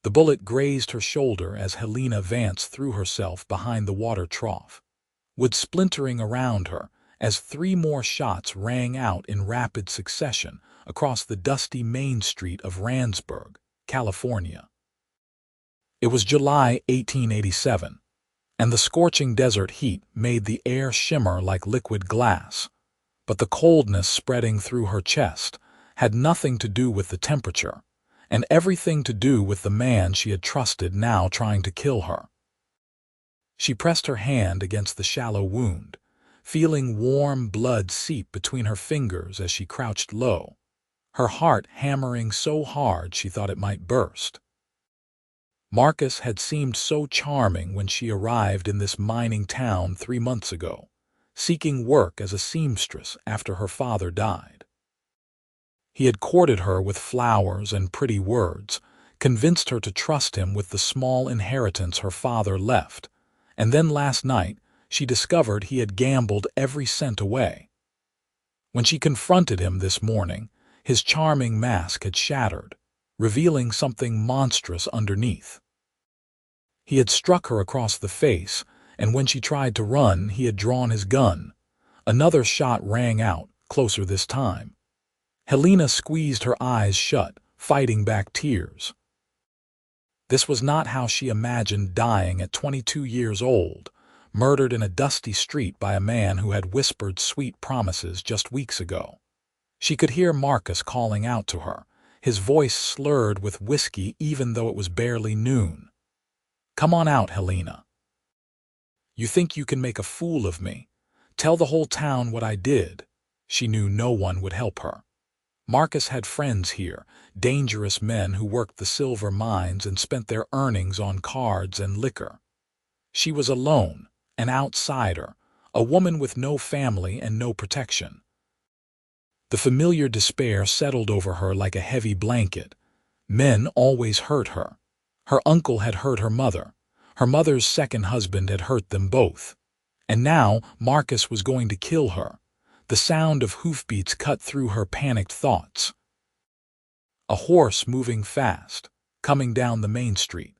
The bullet grazed her shoulder as Helena Vance threw herself behind the water trough, wood splintering around her as three more shots rang out in rapid succession across the dusty main street of Randsburg, California. It was July 1887, and the scorching desert heat made the air shimmer like liquid glass, but the coldness spreading through her chest had nothing to do with the temperature, and everything to do with the man she had trusted now trying to kill her. She pressed her hand against the shallow wound, feeling warm blood seep between her fingers as she crouched low, her heart hammering so hard she thought it might burst. Marcus had seemed so charming when she arrived in this mining town 3 months ago, seeking work as a seamstress after her father died. He had courted her with flowers and pretty words, convinced her to trust him with the small inheritance her father left, and then last night she discovered he had gambled every cent away. When she confronted him this morning, his charming mask had shattered, revealing something monstrous underneath. He had struck her across the face, and when she tried to run, he had drawn his gun. Another shot rang out, closer this time. Helena squeezed her eyes shut, fighting back tears. This was not how she imagined dying at 22 years old, murdered in a dusty street by a man who had whispered sweet promises just weeks ago. She could hear Marcus calling out to her, his voice slurred with whiskey even though it was barely noon. "Come on out, Helena. You think you can make a fool of me? Tell the whole town what I did." She knew no one would help her. Marcus had friends here, dangerous men who worked the silver mines and spent their earnings on cards and liquor. She was alone, an outsider, a woman with no family and no protection. The familiar despair settled over her like a heavy blanket. Men always hurt her. Her uncle had hurt her mother. Her mother's second husband had hurt them both. And now Marcus was going to kill her. The sound of hoofbeats cut through her panicked thoughts. A horse moving fast, coming down the main street.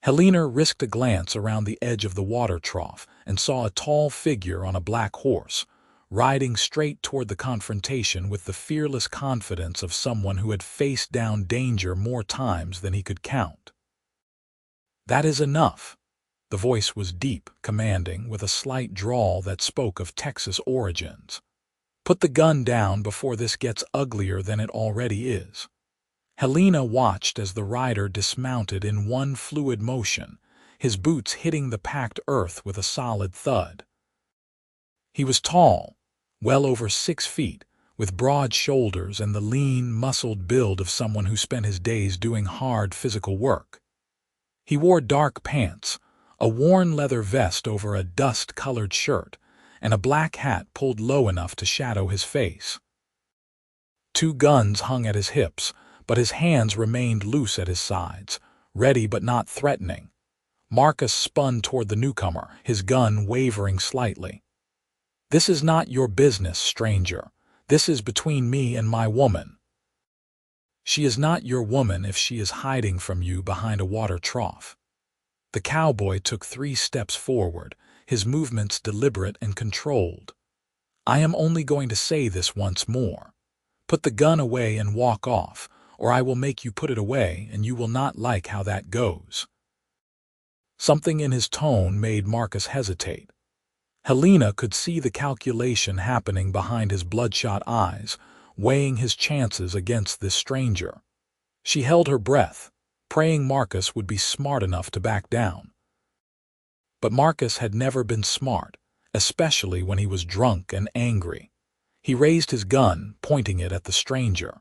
Helena risked a glance around the edge of the water trough and saw a tall figure on a black horse, riding straight toward the confrontation with the fearless confidence of someone who had faced down danger more times than he could count. "That is enough." The voice was deep, commanding, with a slight drawl that spoke of Texas origins. "Put the gun down before this gets uglier than it already is." Helena watched as the rider dismounted in one fluid motion, his boots hitting the packed earth with a solid thud. He was tall, well over 6 feet, with broad shoulders and the lean, muscled build of someone who spent his days doing hard physical work. He wore dark pants, a worn leather vest over a dust-colored shirt, and a black hat pulled low enough to shadow his face. 2 guns hung at his hips, but his hands remained loose at his sides, ready but not threatening. Marcus spun toward the newcomer, his gun wavering slightly. "This is not your business, stranger. This is between me and my woman." "She is not your woman if she is hiding from you behind a water trough." The cowboy took 3 steps forward, his movements deliberate and controlled. "I am only going to say this once more. Put the gun away and walk off, or I will make you put it away, and you will not like how that goes." Something in his tone made Marcus hesitate. Helena could see the calculation happening behind his bloodshot eyes, weighing his chances against this stranger. She held her breath, praying Marcus would be smart enough to back down. But Marcus had never been smart, especially when he was drunk and angry. He raised his gun, pointing it at the stranger.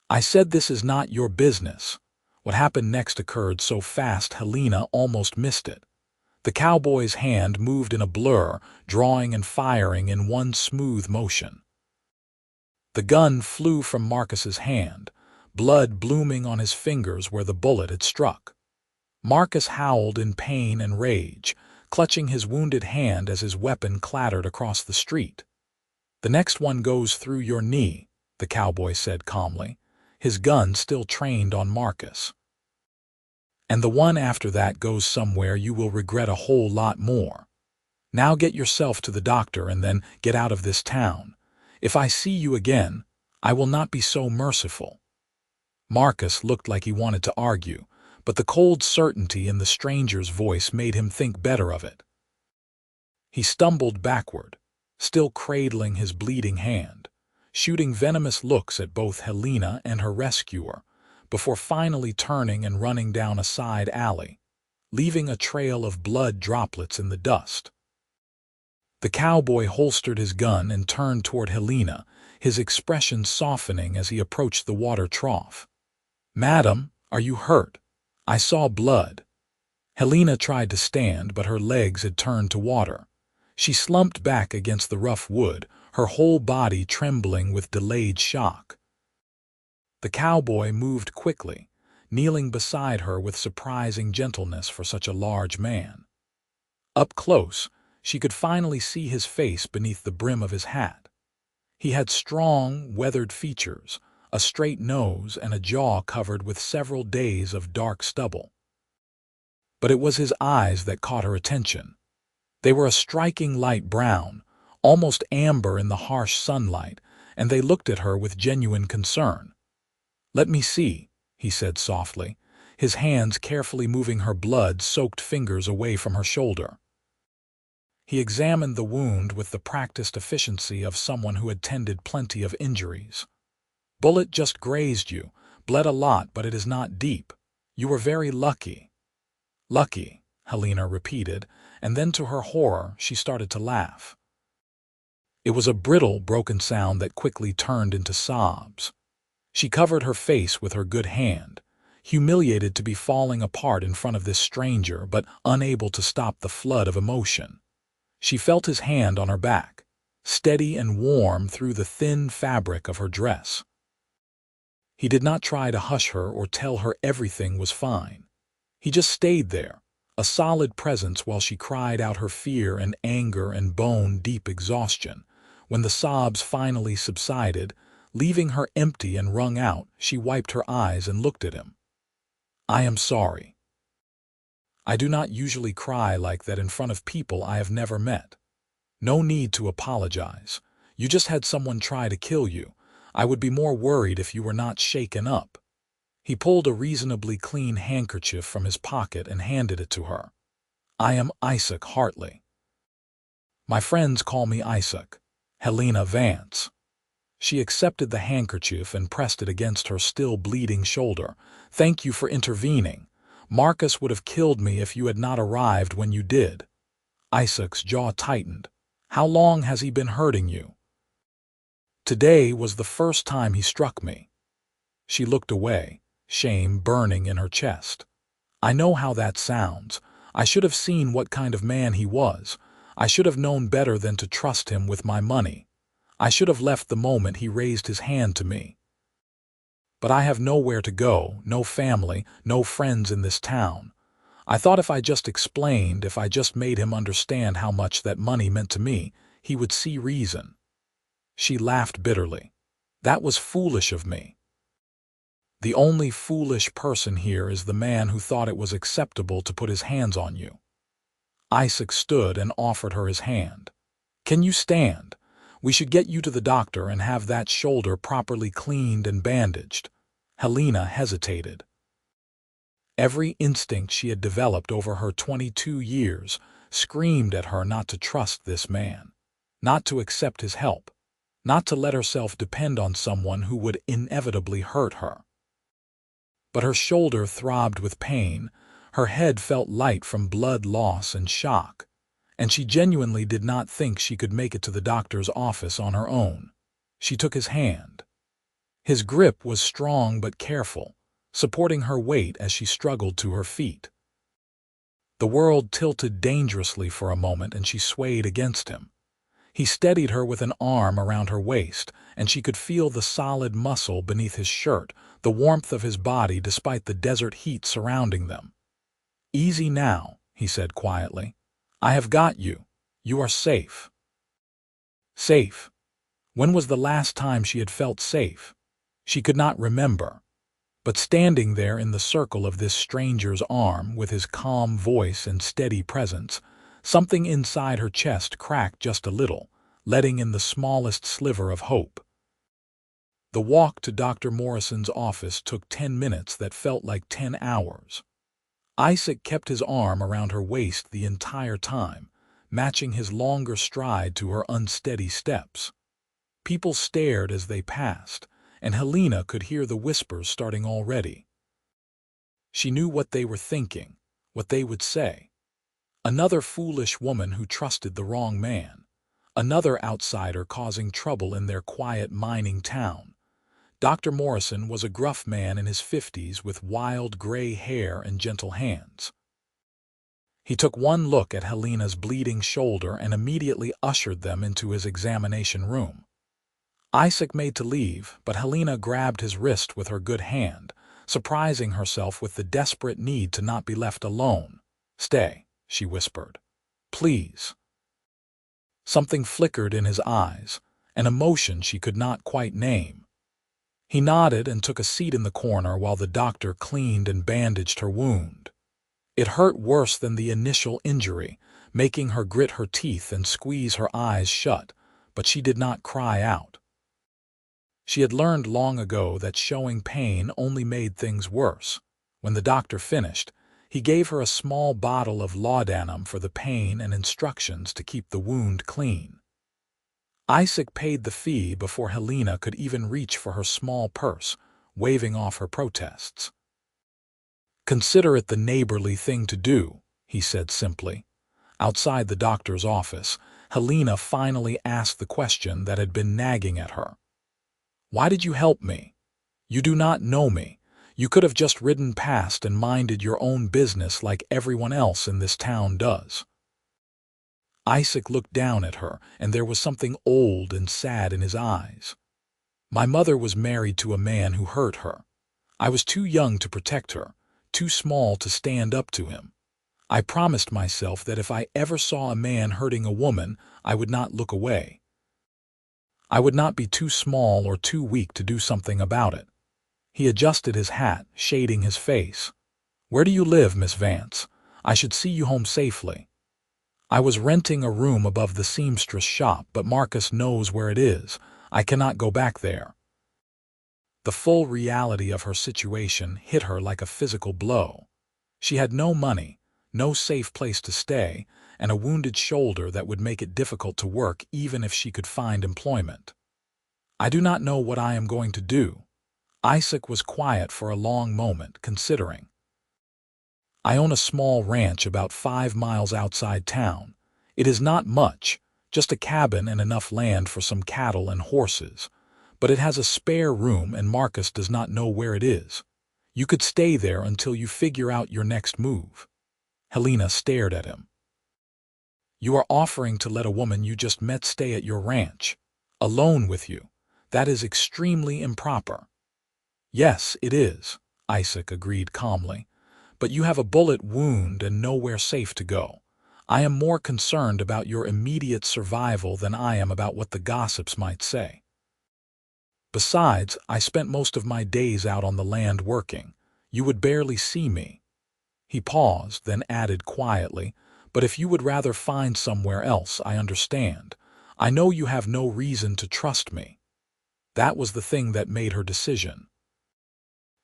"I said this is not your business." What happened next occurred so fast Helena almost missed it. The cowboy's hand moved in a blur, drawing and firing in one smooth motion. The gun flew from Marcus's hand, blood blooming on his fingers where the bullet had struck. Marcus howled in pain and rage, clutching his wounded hand as his weapon clattered across the street. "The next one goes through your knee," the cowboy said calmly, his gun still trained on Marcus. And the one after that goes somewhere you will regret a whole lot more. Now get yourself to the doctor and then get out of this town. If I see you again, I will not be so merciful." Marcus looked like he wanted to argue, but the cold certainty in the stranger's voice made him think better of it. He stumbled backward, still cradling his bleeding hand, shooting venomous looks at both Helena and her rescuer, before finally turning and running down a side alley, leaving a trail of blood droplets in the dust. The cowboy holstered his gun and turned toward Helena, his expression softening as he approached the water trough. "Madam, are you hurt? I saw blood." Helena tried to stand, but her legs had turned to water. She slumped back against the rough wood, her whole body trembling with delayed shock. The cowboy moved quickly, kneeling beside her with surprising gentleness for such a large man. Up close, she could finally see his face beneath the brim of his hat. He had strong, weathered features, a straight nose, and a jaw covered with several days of dark stubble. But it was his eyes that caught her attention. They were a striking light brown, almost amber in the harsh sunlight, and they looked at her with genuine concern. "Let me see," he said softly, his hands carefully moving her blood-soaked fingers away from her shoulder. He examined the wound with the practiced efficiency of someone who had tended plenty of injuries. "Bullet just grazed you, bled a lot, but it is not deep. You were very lucky." "Lucky," Helena repeated, and then to her horror she started to laugh. It was a brittle, broken sound that quickly turned into sobs. She covered her face with her good hand, humiliated to be falling apart in front of this stranger but unable to stop the flood of emotion. She felt his hand on her back, steady and warm through the thin fabric of her dress. He did not try to hush her or tell her everything was fine. He just stayed there, a solid presence while she cried out her fear and anger and bone-deep exhaustion. When the sobs finally subsided, leaving her empty and wrung out, she wiped her eyes and looked at him. "I am sorry. I do not usually cry like that in front of people I have never met. No need to apologize. You just had someone try to kill you. I would be more worried if you were not shaken up." He pulled a reasonably clean handkerchief from his pocket and handed it to her. "I am Isaac Hartley. My friends call me Isaac. Helena Vance." She accepted the handkerchief and pressed it against her still bleeding shoulder. "Thank you for intervening. Marcus would have killed me if you had not arrived when you did." Isaac's jaw tightened. "How long has he been hurting you?" "Today was the first time he struck me." She looked away, shame burning in her chest. "I know how that sounds. I should have seen what kind of man he was. I should have known better than to trust him with my money. I should have left the moment he raised his hand to me. But I have nowhere to go, no family, no friends in this town. I thought if I just explained, if I just made him understand how much that money meant to me, he would see reason." She laughed bitterly. "That was foolish of me. The only foolish person here is the man who thought it was acceptable to put his hands on you." Isaac stood and offered her his hand. "Can you stand? We should get you to the doctor and have that shoulder properly cleaned and bandaged." Helena hesitated. Every instinct she had developed over her 22 years screamed at her not to trust this man, not to accept his help, not to let herself depend on someone who would inevitably hurt her. But her shoulder throbbed with pain, her head felt light from blood loss and shock, and she genuinely did not think she could make it to the doctor's office on her own. She took his hand. His grip was strong but careful, supporting her weight as she struggled to her feet. The world tilted dangerously for a moment and she swayed against him. He steadied her with an arm around her waist, and she could feel the solid muscle beneath his shirt, the warmth of his body despite the desert heat surrounding them. "Easy now," he said quietly. "I have got you. You are safe." Safe? When was the last time she had felt safe? She could not remember. But standing there in the circle of this stranger's arm with his calm voice and steady presence, something inside her chest cracked just a little, letting in the smallest sliver of hope. The walk to Dr. Morrison's office took 10 minutes that felt like 10 hours. Isaac kept his arm around her waist the entire time, matching his longer stride to her unsteady steps. People stared as they passed, and Helena could hear the whispers starting already. She knew what they were thinking, what they would say. Another foolish woman who trusted the wrong man. Another outsider causing trouble in their quiet mining town. Dr. Morrison was a gruff man in his 50s with wild gray hair and gentle hands. He took one look at Helena's bleeding shoulder and immediately ushered them into his examination room. Isaac made to leave, but Helena grabbed his wrist with her good hand, surprising herself with the desperate need to not be left alone. "Stay," she whispered. "Please." Something flickered in his eyes, an emotion she could not quite name. He nodded and took a seat in the corner while the doctor cleaned and bandaged her wound. It hurt worse than the initial injury, making her grit her teeth and squeeze her eyes shut, but she did not cry out. She had learned long ago that showing pain only made things worse. When the doctor finished, he gave her a small bottle of laudanum for the pain and instructions to keep the wound clean. Isaac paid the fee before Helena could even reach for her small purse, waving off her protests. "Consider it the neighborly thing to do," he said simply. Outside the doctor's office, Helena finally asked the question that had been nagging at her. "Why did you help me? You do not know me. You could have just ridden past and minded your own business like everyone else in this town does." Isaac looked down at her, and there was something old and sad in his eyes. "My mother was married to a man who hurt her. I was too young to protect her, too small to stand up to him. I promised myself that if I ever saw a man hurting a woman, I would not look away. I would not be too small or too weak to do something about it." He adjusted his hat, shading his face. "Where do you live, Miss Vance? I should see you home safely." "I was renting a room above the seamstress shop, but Marcus knows where it is. I cannot go back there." The full reality of her situation hit her like a physical blow. She had no money, no safe place to stay, and a wounded shoulder that would make it difficult to work even if she could find employment. "I do not know what I am going to do." Isaac was quiet for a long moment, considering. "I own a small ranch about 5 miles outside town. It is not much, just a cabin and enough land for some cattle and horses. But it has a spare room and Marcus does not know where it is. You could stay there until you figure out your next move." Helena stared at him. "You are offering to let a woman you just met stay at your ranch, alone with you. That is extremely improper." "Yes, it is," Isaac agreed calmly. "But you have a bullet wound and nowhere safe to go. I am more concerned about your immediate survival than I am about what the gossips might say. Besides, I spent most of my days out on the land working. You would barely see me." He paused, then added quietly, "But if you would rather find somewhere else, I understand. I know you have no reason to trust me." That was the thing that made her decision.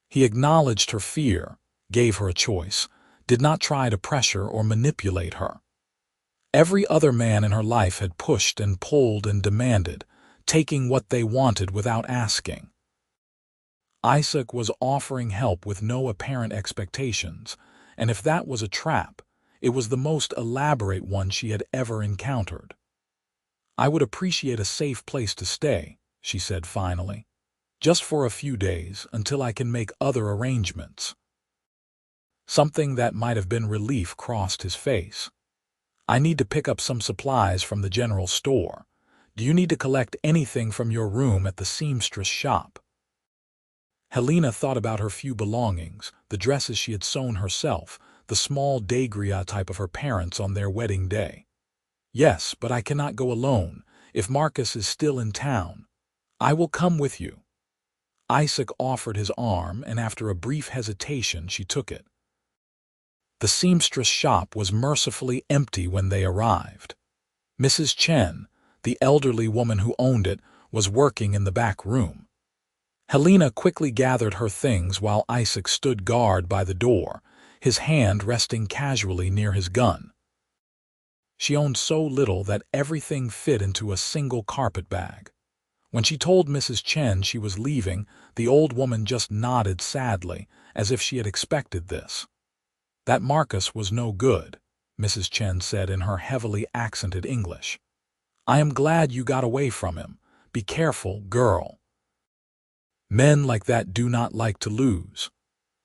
He acknowledged her fear, gave her a choice, did not try to pressure or manipulate her. Every other man in her life had pushed and pulled and demanded, taking what they wanted without asking. Isaac was offering help with no apparent expectations, and if that was a trap, it was the most elaborate one she had ever encountered. "I would appreciate a safe place to stay," she said finally. "Just for a few days, until I can make other arrangements." Something that might have been relief crossed his face. "I need to pick up some supplies from the general store. Do you need to collect anything from your room at the seamstress shop?" Helena thought about her few belongings, the dresses she had sewn herself, the small degria type of her parents on their wedding day. "Yes, but I cannot go alone. If Marcus is still in town, I will come with you." Isaac offered his arm, and after a brief hesitation she took it. The seamstress shop was mercifully empty when they arrived. Mrs. Chen, the elderly woman who owned it, was working in the back room. Helena quickly gathered her things while Isaac stood guard by the door, his hand resting casually near his gun. She owned so little that everything fit into a single carpet bag. When she told Mrs. Chen she was leaving, the old woman just nodded sadly, as if she had expected this. "That Marcus was no good," Mrs. Chen said in her heavily accented English. "I am glad you got away from him. Be careful, girl. Men like that do not like to lose."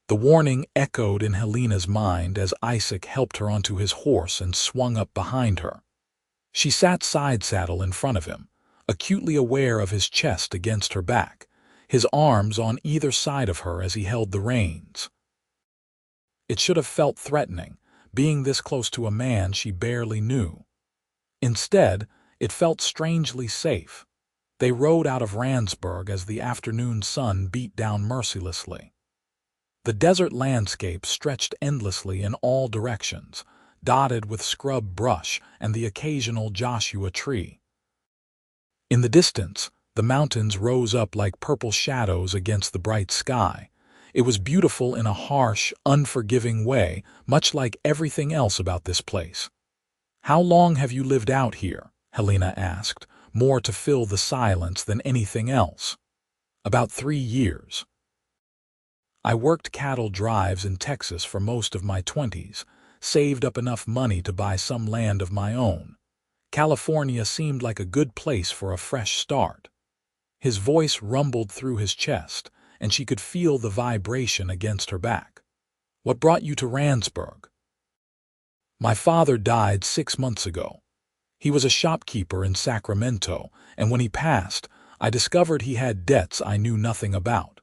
The warning echoed in Helena's mind as Isaac helped her onto his horse and swung up behind her. She sat side saddle in front of him, acutely aware of his chest against her back, his arms on either side of her as he held the reins. It should have felt threatening, being this close to a man she barely knew. Instead, it felt strangely safe. They rode out of Randsburg as the afternoon sun beat down mercilessly. The desert landscape stretched endlessly in all directions, dotted with scrub brush and the occasional Joshua tree. In the distance, the mountains rose up like purple shadows against the bright sky. It was beautiful in a harsh, unforgiving way, much like everything else about this place. "How long have you lived out here?" Helena asked, more to fill the silence than anything else. "About 3 years. I worked cattle drives in Texas for most of my 20s, saved up enough money to buy some land of my own. California seemed like a good place for a fresh start." His voice rumbled through his chest, and she could feel the vibration against her back. "What brought you to Randsburg?" "My father died 6 months ago. He was a shopkeeper in Sacramento, and when he passed, I discovered he had debts I knew nothing about.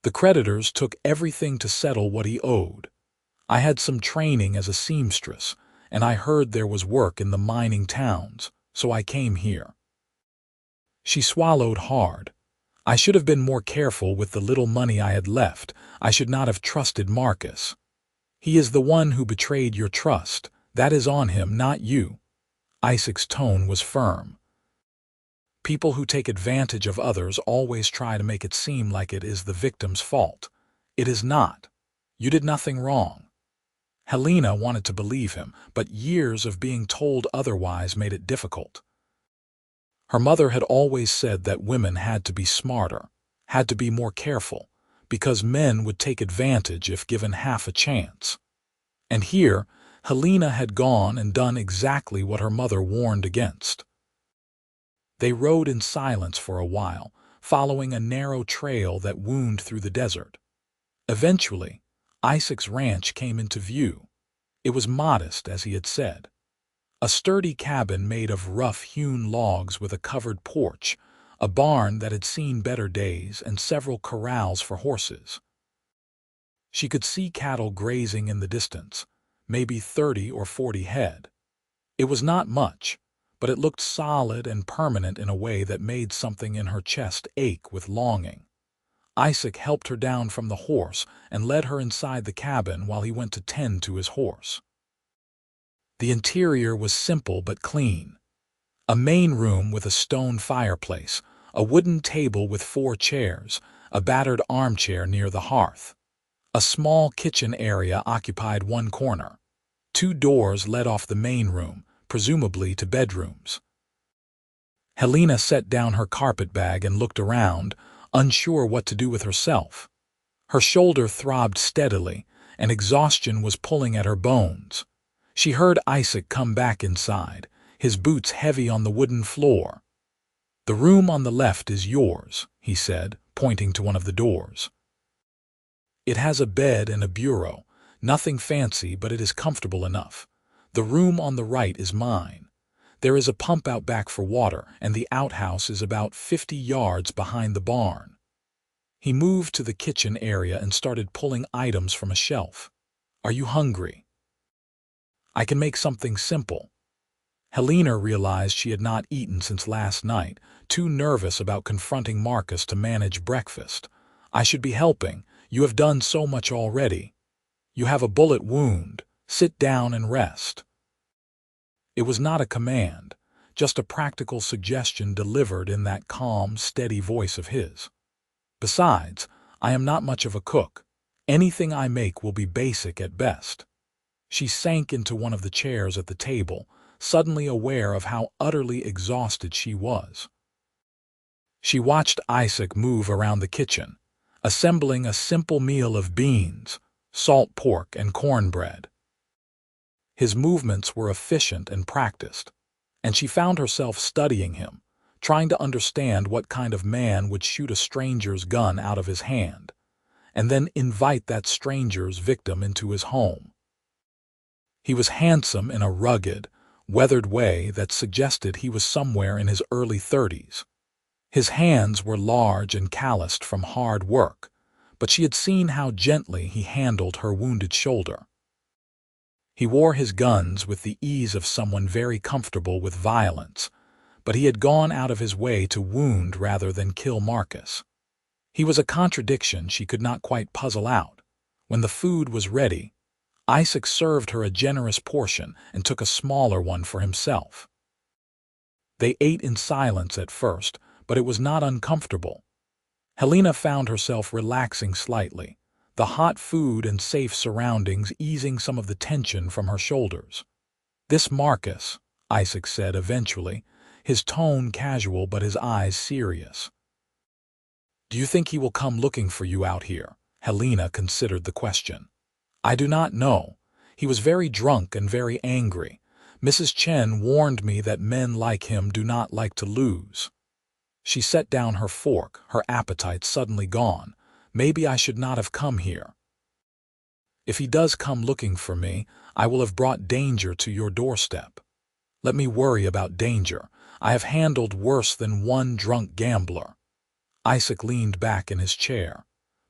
The creditors took everything to settle what he owed. I had some training as a seamstress, and I heard there was work in the mining towns, so I came here." She swallowed hard. "I should have been more careful with the little money I had left. I should not have trusted Marcus. He is the one who betrayed your trust. That is on him, not you." Isaac's tone was firm. "People who take advantage of others always try to make it seem like it is the victim's fault. It is not. You did nothing wrong." Helena wanted to believe him, but years of being told otherwise made it difficult. Her mother had always said that women had to be smarter, had to be more careful, because men would take advantage if given half a chance. And here, Helena had gone and done exactly what her mother warned against. They rode in silence for a while, following a narrow trail that wound through the desert. Eventually, Isaac's ranch came into view. It was modest, as he had said. A sturdy cabin made of rough-hewn logs with a covered porch, a barn that had seen better days, and several corrals for horses. She could see cattle grazing in the distance, maybe 30 or 40 head. It was not much, but it looked solid and permanent in a way that made something in her chest ache with longing. Isaac helped her down from the horse and led her inside the cabin while he went to tend to his horse. The interior was simple but clean. A main room with a stone fireplace, a wooden table with 4 chairs, a battered armchair near the hearth. A small kitchen area occupied one corner. 2 doors led off the main room, presumably to bedrooms. Helena set down her carpet bag and looked around, unsure what to do with herself. Her shoulder throbbed steadily, and exhaustion was pulling at her bones. She heard Isaac come back inside, his boots heavy on the wooden floor. "The room on the left is yours," he said, pointing to one of the doors. "It has a bed and a bureau, nothing fancy, but it is comfortable enough. The room on the right is mine. There is a pump out back for water, and the outhouse is about 50 yards behind the barn." He moved to the kitchen area and started pulling items from a shelf. "Are you hungry?" "I can make something simple." Helena realized she had not eaten since last night, too nervous about confronting Marcus to manage breakfast. I should be helping. You have done so much already. You have a bullet wound. Sit down and rest." It was not a command, just a practical suggestion delivered in that calm, steady voice of his. "Besides, I am not much of a cook. Anything I make will be basic at best." She sank into one of the chairs at the table, suddenly aware of how utterly exhausted she was. She watched Isaac move around the kitchen, assembling a simple meal of beans, salt pork, and cornbread. His movements were efficient and practiced, and she found herself studying him, trying to understand what kind of man would shoot a stranger's gun out of his hand, and then invite that stranger's victim into his home. He was handsome in a rugged, weathered way that suggested he was somewhere in his early 30s. His hands were large and calloused from hard work, but she had seen how gently he handled her wounded shoulder. He wore his guns with the ease of someone very comfortable with violence, but he had gone out of his way to wound rather than kill Marcus. He was a contradiction she could not quite puzzle out. When the food was ready, Isaac served her a generous portion and took a smaller one for himself. They ate in silence at first, but it was not uncomfortable. Helena found herself relaxing slightly, the hot food and safe surroundings easing some of the tension from her shoulders. "This Marcus," Isaac said eventually, his tone casual but his eyes serious. "Do you think he will come looking for you out here?" Helena considered the question. "I do not know. He was very drunk and very angry. Mrs. Chen warned me that men like him do not like to lose." She set down her fork, her appetite suddenly gone. "Maybe I should not have come here. If he does come looking for me, I will have brought danger to your doorstep. Let me worry about danger. I have handled worse than one drunk gambler." Isaac leaned back in his chair.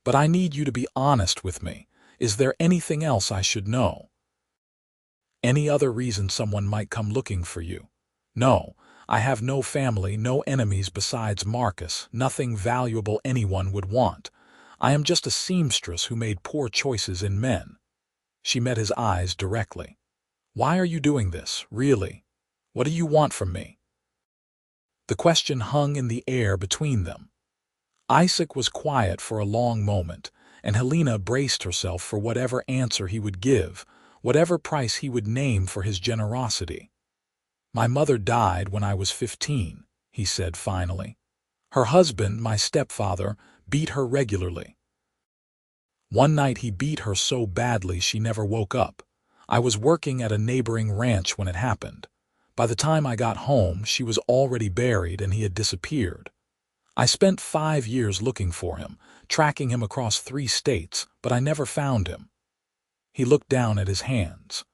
"But I need you to be honest with me. Is there anything else I should know? Any other reason someone might come looking for you?" "No. I have no family, no enemies besides Marcus, nothing valuable anyone would want. I am just a seamstress who made poor choices in men." She met his eyes directly. "Why are you doing this, really? What do you want from me?" The question hung in the air between them. Isaac was quiet for a long moment, and Helena braced herself for whatever answer he would give, whatever price he would name for his generosity. "My mother died when I was 15, he said finally. "Her husband, my stepfather, beat her regularly. One night he beat her so badly she never woke up. I was working at a neighboring ranch when it happened. By the time I got home, she was already buried and he had disappeared. I spent 5 years looking for him, tracking him across 3 states, but I never found him." He looked down at his hands.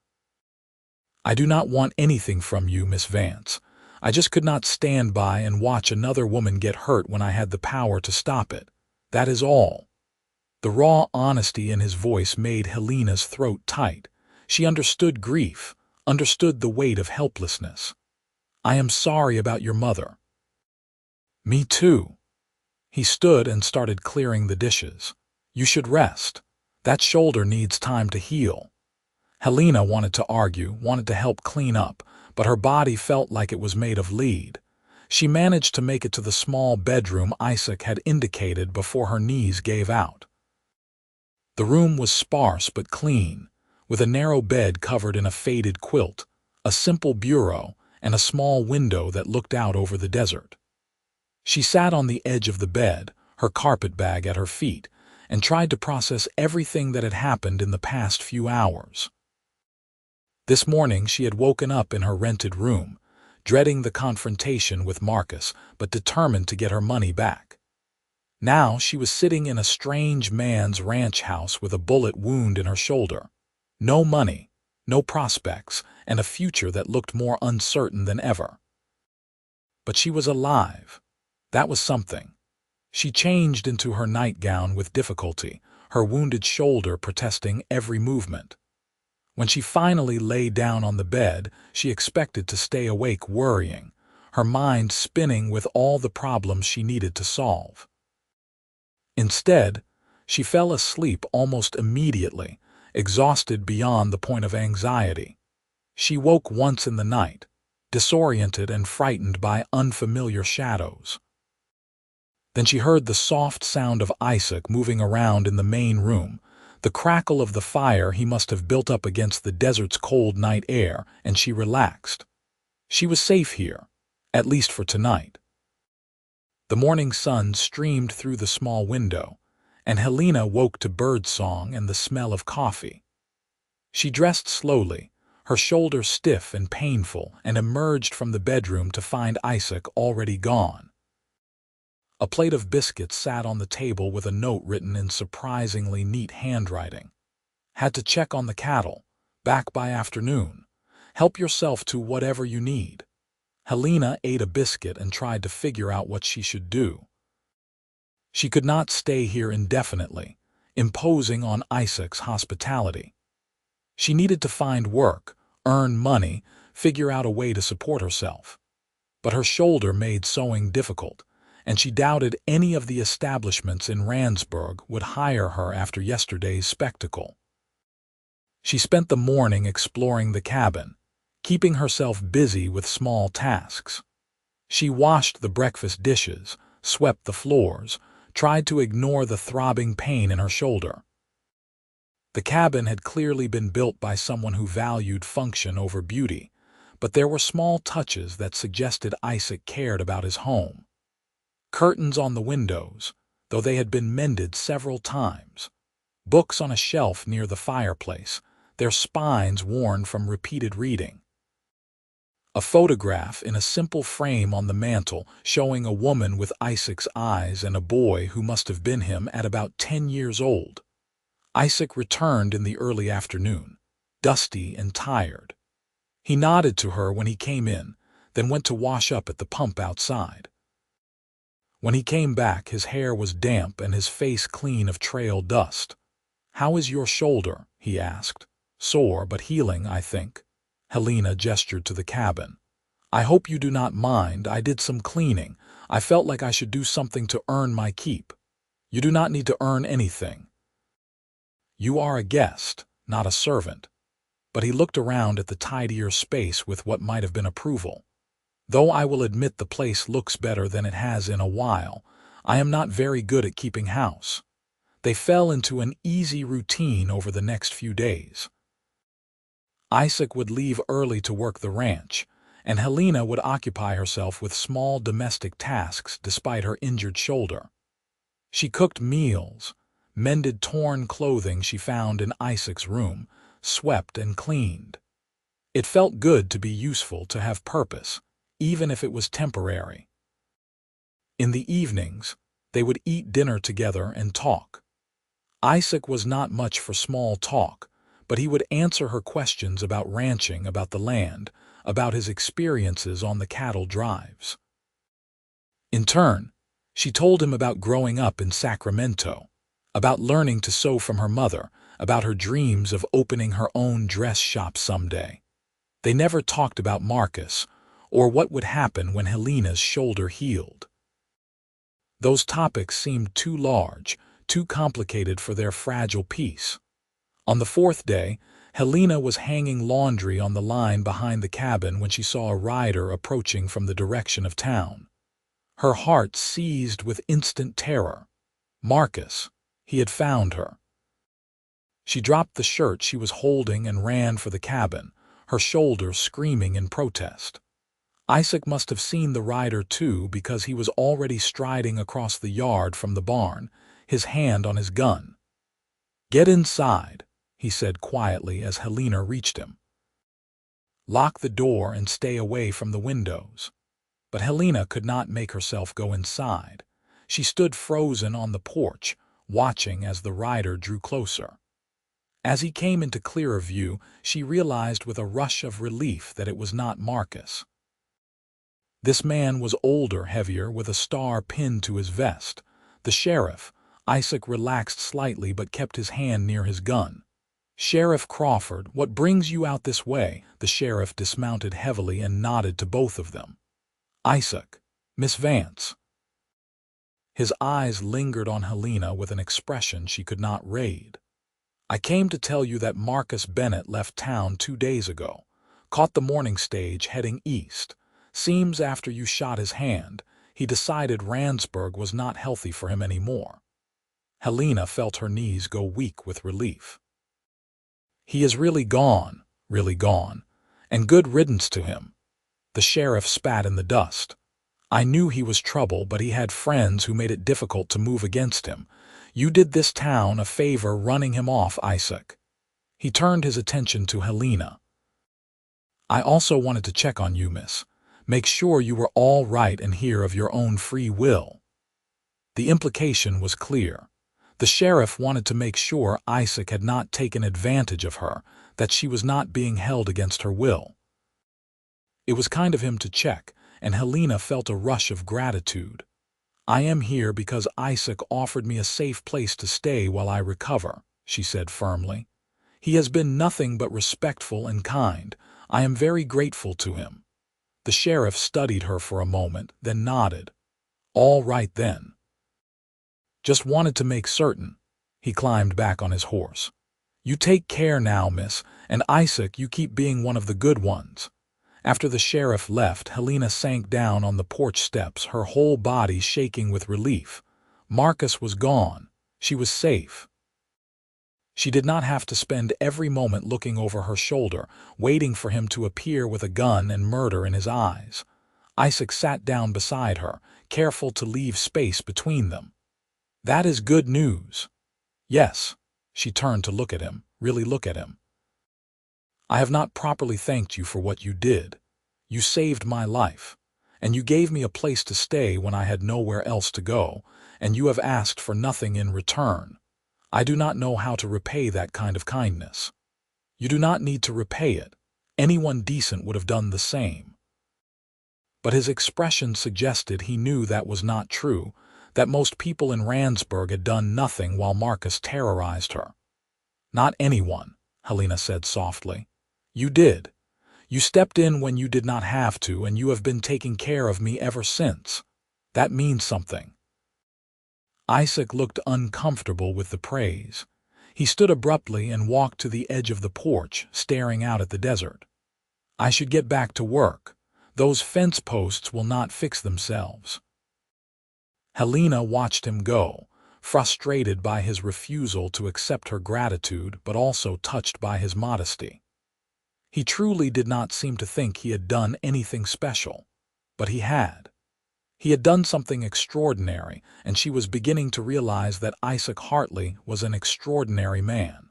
"I do not want anything from you, Miss Vance. I just could not stand by and watch another woman get hurt when I had the power to stop it. That is all." The raw honesty in his voice made Helena's throat tight. She understood grief, understood the weight of helplessness. "I am sorry about your mother." "Me too." He stood and started clearing the dishes. "You should rest. That shoulder needs time to heal." Helena wanted to argue, wanted to help clean up, but her body felt like it was made of lead. She managed to make it to the small bedroom Isaac had indicated before her knees gave out. The room was sparse but clean, with a narrow bed covered in a faded quilt, a simple bureau, and a small window that looked out over the desert. She sat on the edge of the bed, her carpetbag at her feet, and tried to process everything that had happened in the past few hours. This morning she had woken up in her rented room, dreading the confrontation with Marcus, but determined to get her money back. Now she was sitting in a strange man's ranch house with a bullet wound in her shoulder. No money, no prospects, and a future that looked more uncertain than ever. But she was alive. That was something. She changed into her nightgown with difficulty, her wounded shoulder protesting every movement. When she finally lay down on the bed, she expected to stay awake worrying, her mind spinning with all the problems she needed to solve. Instead, she fell asleep almost immediately, exhausted beyond the point of anxiety. She woke once in the night, disoriented and frightened by unfamiliar shadows. Then she heard the soft sound of Isaac moving around in the main room, the crackle of the fire he must have built up against the desert's cold night air, and she relaxed. She was safe here, at least for tonight. The morning sun streamed through the small window, and Helena woke to birdsong and the smell of coffee. She dressed slowly, her shoulders stiff and painful, and emerged from the bedroom to find Isaac already gone. A plate of biscuits sat on the table with a note written in surprisingly neat handwriting. Had to check on the cattle. Back by afternoon. Help yourself to whatever you need. Helena ate a biscuit and tried to figure out what she should do. She could not stay here indefinitely, imposing on Isaac's hospitality. She needed to find work, earn money, figure out a way to support herself. But her shoulder made sewing difficult, and she doubted any of the establishments in Randsburg would hire her after yesterday's spectacle. She spent the morning exploring the cabin, keeping herself busy with small tasks. She washed the breakfast dishes, swept the floors, tried to ignore the throbbing pain in her shoulder. The cabin had clearly been built by someone who valued function over beauty, but there were small touches that suggested Isaac cared about his home. Curtains on the windows, though they had been mended several times. Books on a shelf near the fireplace, their spines worn from repeated reading. A photograph in a simple frame on the mantel showing a woman with Isaac's eyes and a boy who must have been him at about 10 years old. Isaac returned in the early afternoon, dusty and tired. He nodded to her when he came in, then went to wash up at the pump outside. When he came back, his hair was damp and his face clean of trail dust. "How is your shoulder?" he asked. "Sore, but healing, I think." Helena gestured to the cabin. "I hope you do not mind. I did some cleaning. I felt like I should do something to earn my keep." "You do not need to earn anything. You are a guest, not a servant." But he looked around at the tidier space with what might have been approval. "Though I will admit the place looks better than it has in a while, I am not very good at keeping house." They fell into an easy routine over the next few days. Isaac would leave early to work the ranch, and Helena would occupy herself with small domestic tasks despite her injured shoulder. She cooked meals, mended torn clothing she found in Isaac's room, swept and cleaned. It felt good to be useful, to have purpose, even if it was temporary. In the evenings, they would eat dinner together and talk. Isaac was not much for small talk, but he would answer her questions about ranching, about the land, about his experiences on the cattle drives. In turn, she told him about growing up in Sacramento, about learning to sew from her mother, about her dreams of opening her own dress shop someday. They never talked about Marcus, or what would happen when Helena's shoulder healed. Those topics seemed too large, too complicated for their fragile peace. On the fourth day, Helena was hanging laundry on the line behind the cabin when she saw a rider approaching from the direction of town. Her heart seized with instant terror. Marcus. He had found her. She dropped the shirt she was holding and ran for the cabin, her shoulder screaming in protest. Isaac must have seen the rider too, because he was already striding across the yard from the barn, his hand on his gun. "Get inside," he said quietly as Helena reached him. "Lock the door and stay away from the windows." But Helena could not make herself go inside. She stood frozen on the porch, watching as the rider drew closer. As he came into clearer view, she realized with a rush of relief that it was not Marcus. This man was older, heavier, with a star pinned to his vest. The sheriff. Isaac relaxed slightly but kept his hand near his gun. "Sheriff Crawford, what brings you out this way?" The sheriff dismounted heavily and nodded to both of them. "Isaac. Miss Vance." His eyes lingered on Helena with an expression she could not read. "I came to tell you that Marcus Bennett left town 2 days ago. Caught the morning stage heading east. Seems after you shot his hand, he decided Randsburg was not healthy for him anymore." Helena felt her knees go weak with relief. "He is really gone, and good riddance to him." The sheriff spat in the dust. "I knew he was trouble, but he had friends who made it difficult to move against him. You did this town a favor running him off, Isaac." He turned his attention to Helena. "I also wanted to check on you, miss. Make sure you were all right and here of your own free will." The implication was clear. The sheriff wanted to make sure Isaac had not taken advantage of her, that she was not being held against her will. It was kind of him to check, and Helena felt a rush of gratitude. "I am here because Isaac offered me a safe place to stay while I recover," she said firmly. "He has been nothing but respectful and kind. I am very grateful to him." The sheriff studied her for a moment, then nodded. "All right then. Just wanted to make certain." He climbed back on his horse. "You take care now, miss, and Isaac, you keep being one of the good ones." After the sheriff left, Helena sank down on the porch steps, her whole body shaking with relief. Marcus was gone. She was safe. She did not have to spend every moment looking over her shoulder, waiting for him to appear with a gun and murder in his eyes. Isaac sat down beside her, careful to leave space between them. "That is good news." "Yes." She turned to look at him, really look at him. "I have not properly thanked you for what you did. You saved my life, and you gave me a place to stay when I had nowhere else to go, and you have asked for nothing in return. I do not know how to repay that kind of kindness." "You do not need to repay it. Anyone decent would have done the same." But his expression suggested he knew that was not true, that most people in Randsburg had done nothing while Marcus terrorized her. "Not anyone," Helena said softly. "You did. You stepped in when you did not have to, and you have been taking care of me ever since. That means something." Isaac looked uncomfortable with the praise. He stood abruptly and walked to the edge of the porch, staring out at the desert. "I should get back to work. Those fence posts will not fix themselves." Helena watched him go, frustrated by his refusal to accept her gratitude but also touched by his modesty. He truly did not seem to think he had done anything special, but he had. He had done something extraordinary, and she was beginning to realize that Isaac Hartley was an extraordinary man.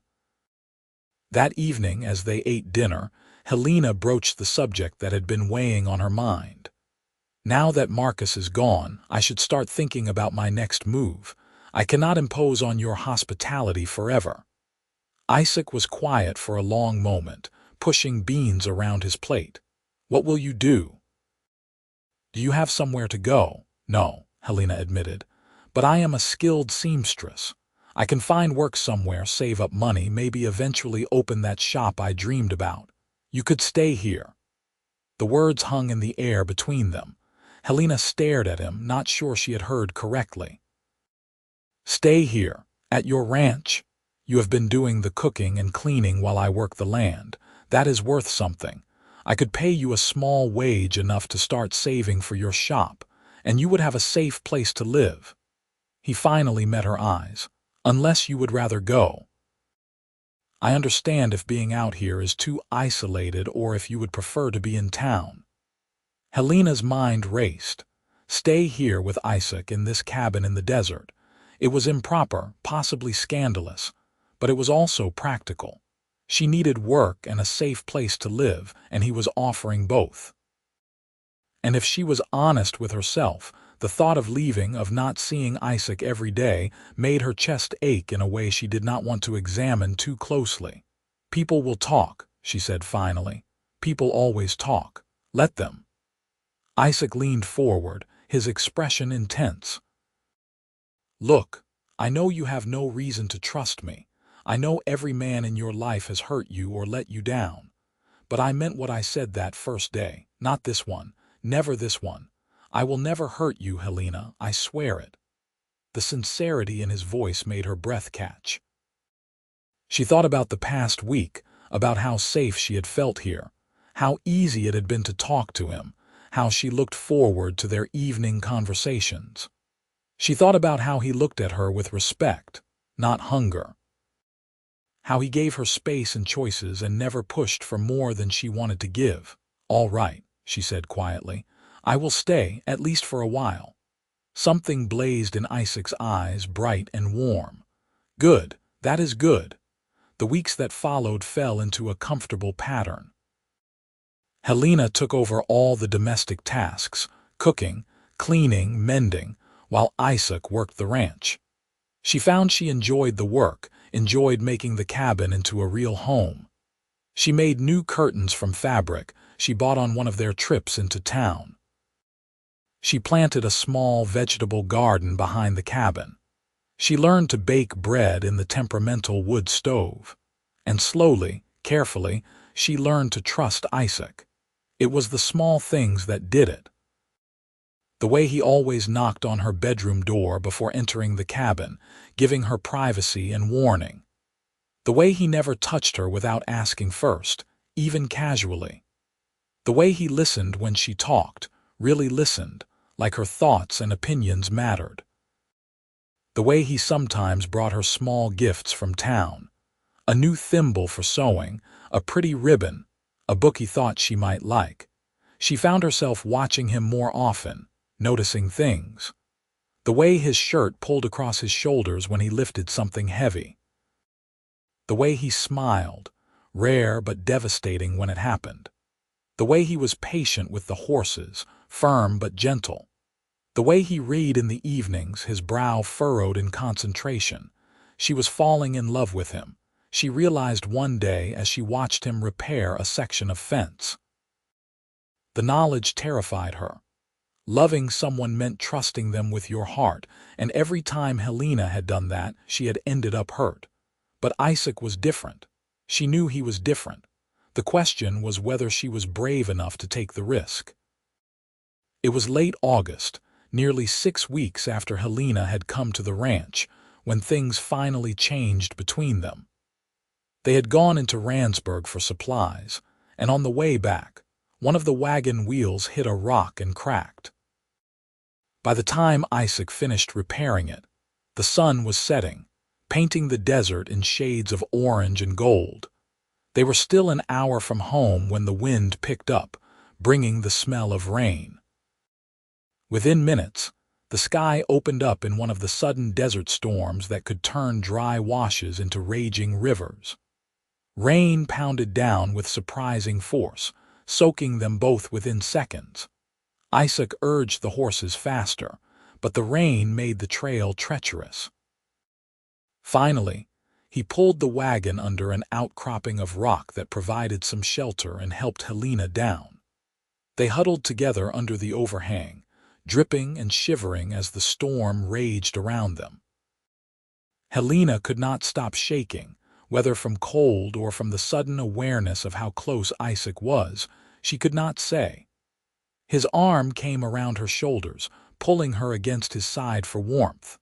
That evening, as they ate dinner, Helena broached the subject that had been weighing on her mind. "Now that Marcus is gone, I should start thinking about my next move. I cannot impose on your hospitality forever." Isaac was quiet for a long moment, pushing beans around his plate. "What will you do?" "Do you have somewhere to go?" "No," Helena admitted, "but I am a skilled seamstress. I can find work somewhere, save up money, maybe eventually open that shop I dreamed about. You could stay here." The words hung in the air between them. Helena stared at him, not sure she had heard correctly. "Stay here, at your ranch. You have been doing the cooking and cleaning while I work the land. That is worth something. I could pay you a small wage enough to start saving for your shop, and you would have a safe place to live." He finally met her eyes. "Unless you would rather go. I understand if being out here is too isolated or if you would prefer to be in town." Helena's mind raced. Stay here with Isaac in this cabin in the desert. It was improper, possibly scandalous, but it was also practical. She needed work and a safe place to live, and he was offering both. And if she was honest with herself, the thought of leaving, of not seeing Isaac every day, made her chest ache in a way she did not want to examine too closely. "People will talk," she said finally. "People always talk. Let them." Isaac leaned forward, his expression intense. "Look, I know you have no reason to trust me. I know every man in your life has hurt you or let you down. But I meant what I said that first day. Not this one. Never this one. I will never hurt you, Helena. I swear it." The sincerity in his voice made her breath catch. She thought about the past week, about how safe she had felt here, how easy it had been to talk to him, how she looked forward to their evening conversations. She thought about how he looked at her with respect, not hunger. How he gave her space and choices and never pushed for more than she wanted to give. "All right," she said quietly. "I will stay, at least for a while." Something blazed in Isaac's eyes, bright and warm. "Good, that is good." The weeks that followed fell into a comfortable pattern. Helena took over all the domestic tasks, cooking, cleaning, mending, while Isaac worked the ranch. She found she enjoyed the work, enjoyed making the cabin into a real home. She made new curtains from fabric she bought on one of their trips into town. She planted a small vegetable garden behind the cabin. She learned to bake bread in the temperamental wood stove. And slowly, carefully, she learned to trust Isaac. It was the small things that did it. The way he always knocked on her bedroom door before entering the cabin, giving her privacy and warning. The way he never touched her without asking first, even casually. The way he listened when she talked, really listened, like her thoughts and opinions mattered. The way he sometimes brought her small gifts from town. A new thimble for sewing, a pretty ribbon, a book he thought she might like. She found herself watching him more often, noticing things. The way his shirt pulled across his shoulders when he lifted something heavy. The way he smiled, rare but devastating when it happened. The way he was patient with the horses, firm but gentle. The way he read in the evenings, his brow furrowed in concentration. She was falling in love with him. She realized one day as she watched him repair a section of fence. The knowledge terrified her. Loving someone meant trusting them with your heart, and every time Helena had done that, she had ended up hurt. But Isaac was different. She knew he was different. The question was whether she was brave enough to take the risk. It was late August, nearly 6 weeks after Helena had come to the ranch, when things finally changed between them. They had gone into Randsburg for supplies, and on the way back, one of the wagon wheels hit a rock and cracked. By the time Isaac finished repairing it, the sun was setting, painting the desert in shades of orange and gold. They were still an hour from home when the wind picked up, bringing the smell of rain. Within minutes, the sky opened up in one of the sudden desert storms that could turn dry washes into raging rivers. Rain pounded down with surprising force, soaking them both within seconds. Isaac urged the horses faster, but the rain made the trail treacherous. Finally, he pulled the wagon under an outcropping of rock that provided some shelter and helped Helena down. They huddled together under the overhang, dripping and shivering as the storm raged around them. Helena could not stop shaking, whether from cold or from the sudden awareness of how close Isaac was, she could not say. His arm came around her shoulders, pulling her against his side for warmth.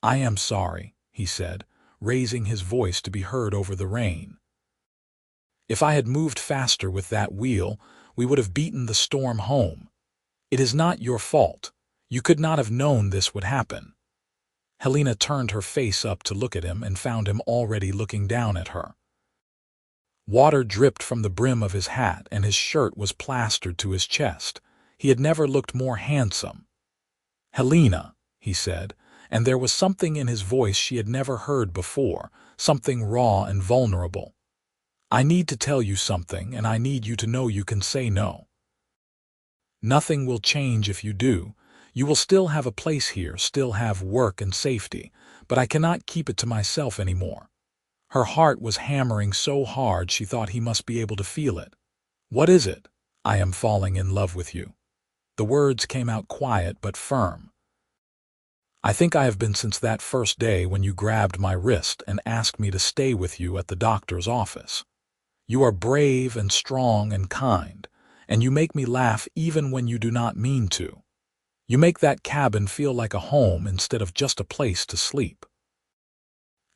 "I am sorry," he said, raising his voice to be heard over the rain. "If I had moved faster with that wheel, we would have beaten the storm home. It is not your fault. You could not have known this would happen." Helena turned her face up to look at him and found him already looking down at her. Water dripped from the brim of his hat and his shirt was plastered to his chest. He had never looked more handsome. "Helena," he said, and there was something in his voice she had never heard before, something raw and vulnerable. "I need to tell you something, and I need you to know you can say no. Nothing will change if you do. You will still have a place here, still have work and safety, but I cannot keep it to myself anymore." Her heart was hammering so hard she thought he must be able to feel it. "What is it?" "I am falling in love with you." The words came out quiet but firm. "I think I have been since that first day when you grabbed my wrist and asked me to stay with you at the doctor's office. You are brave and strong and kind, and you make me laugh even when you do not mean to. You make that cabin feel like a home instead of just a place to sleep.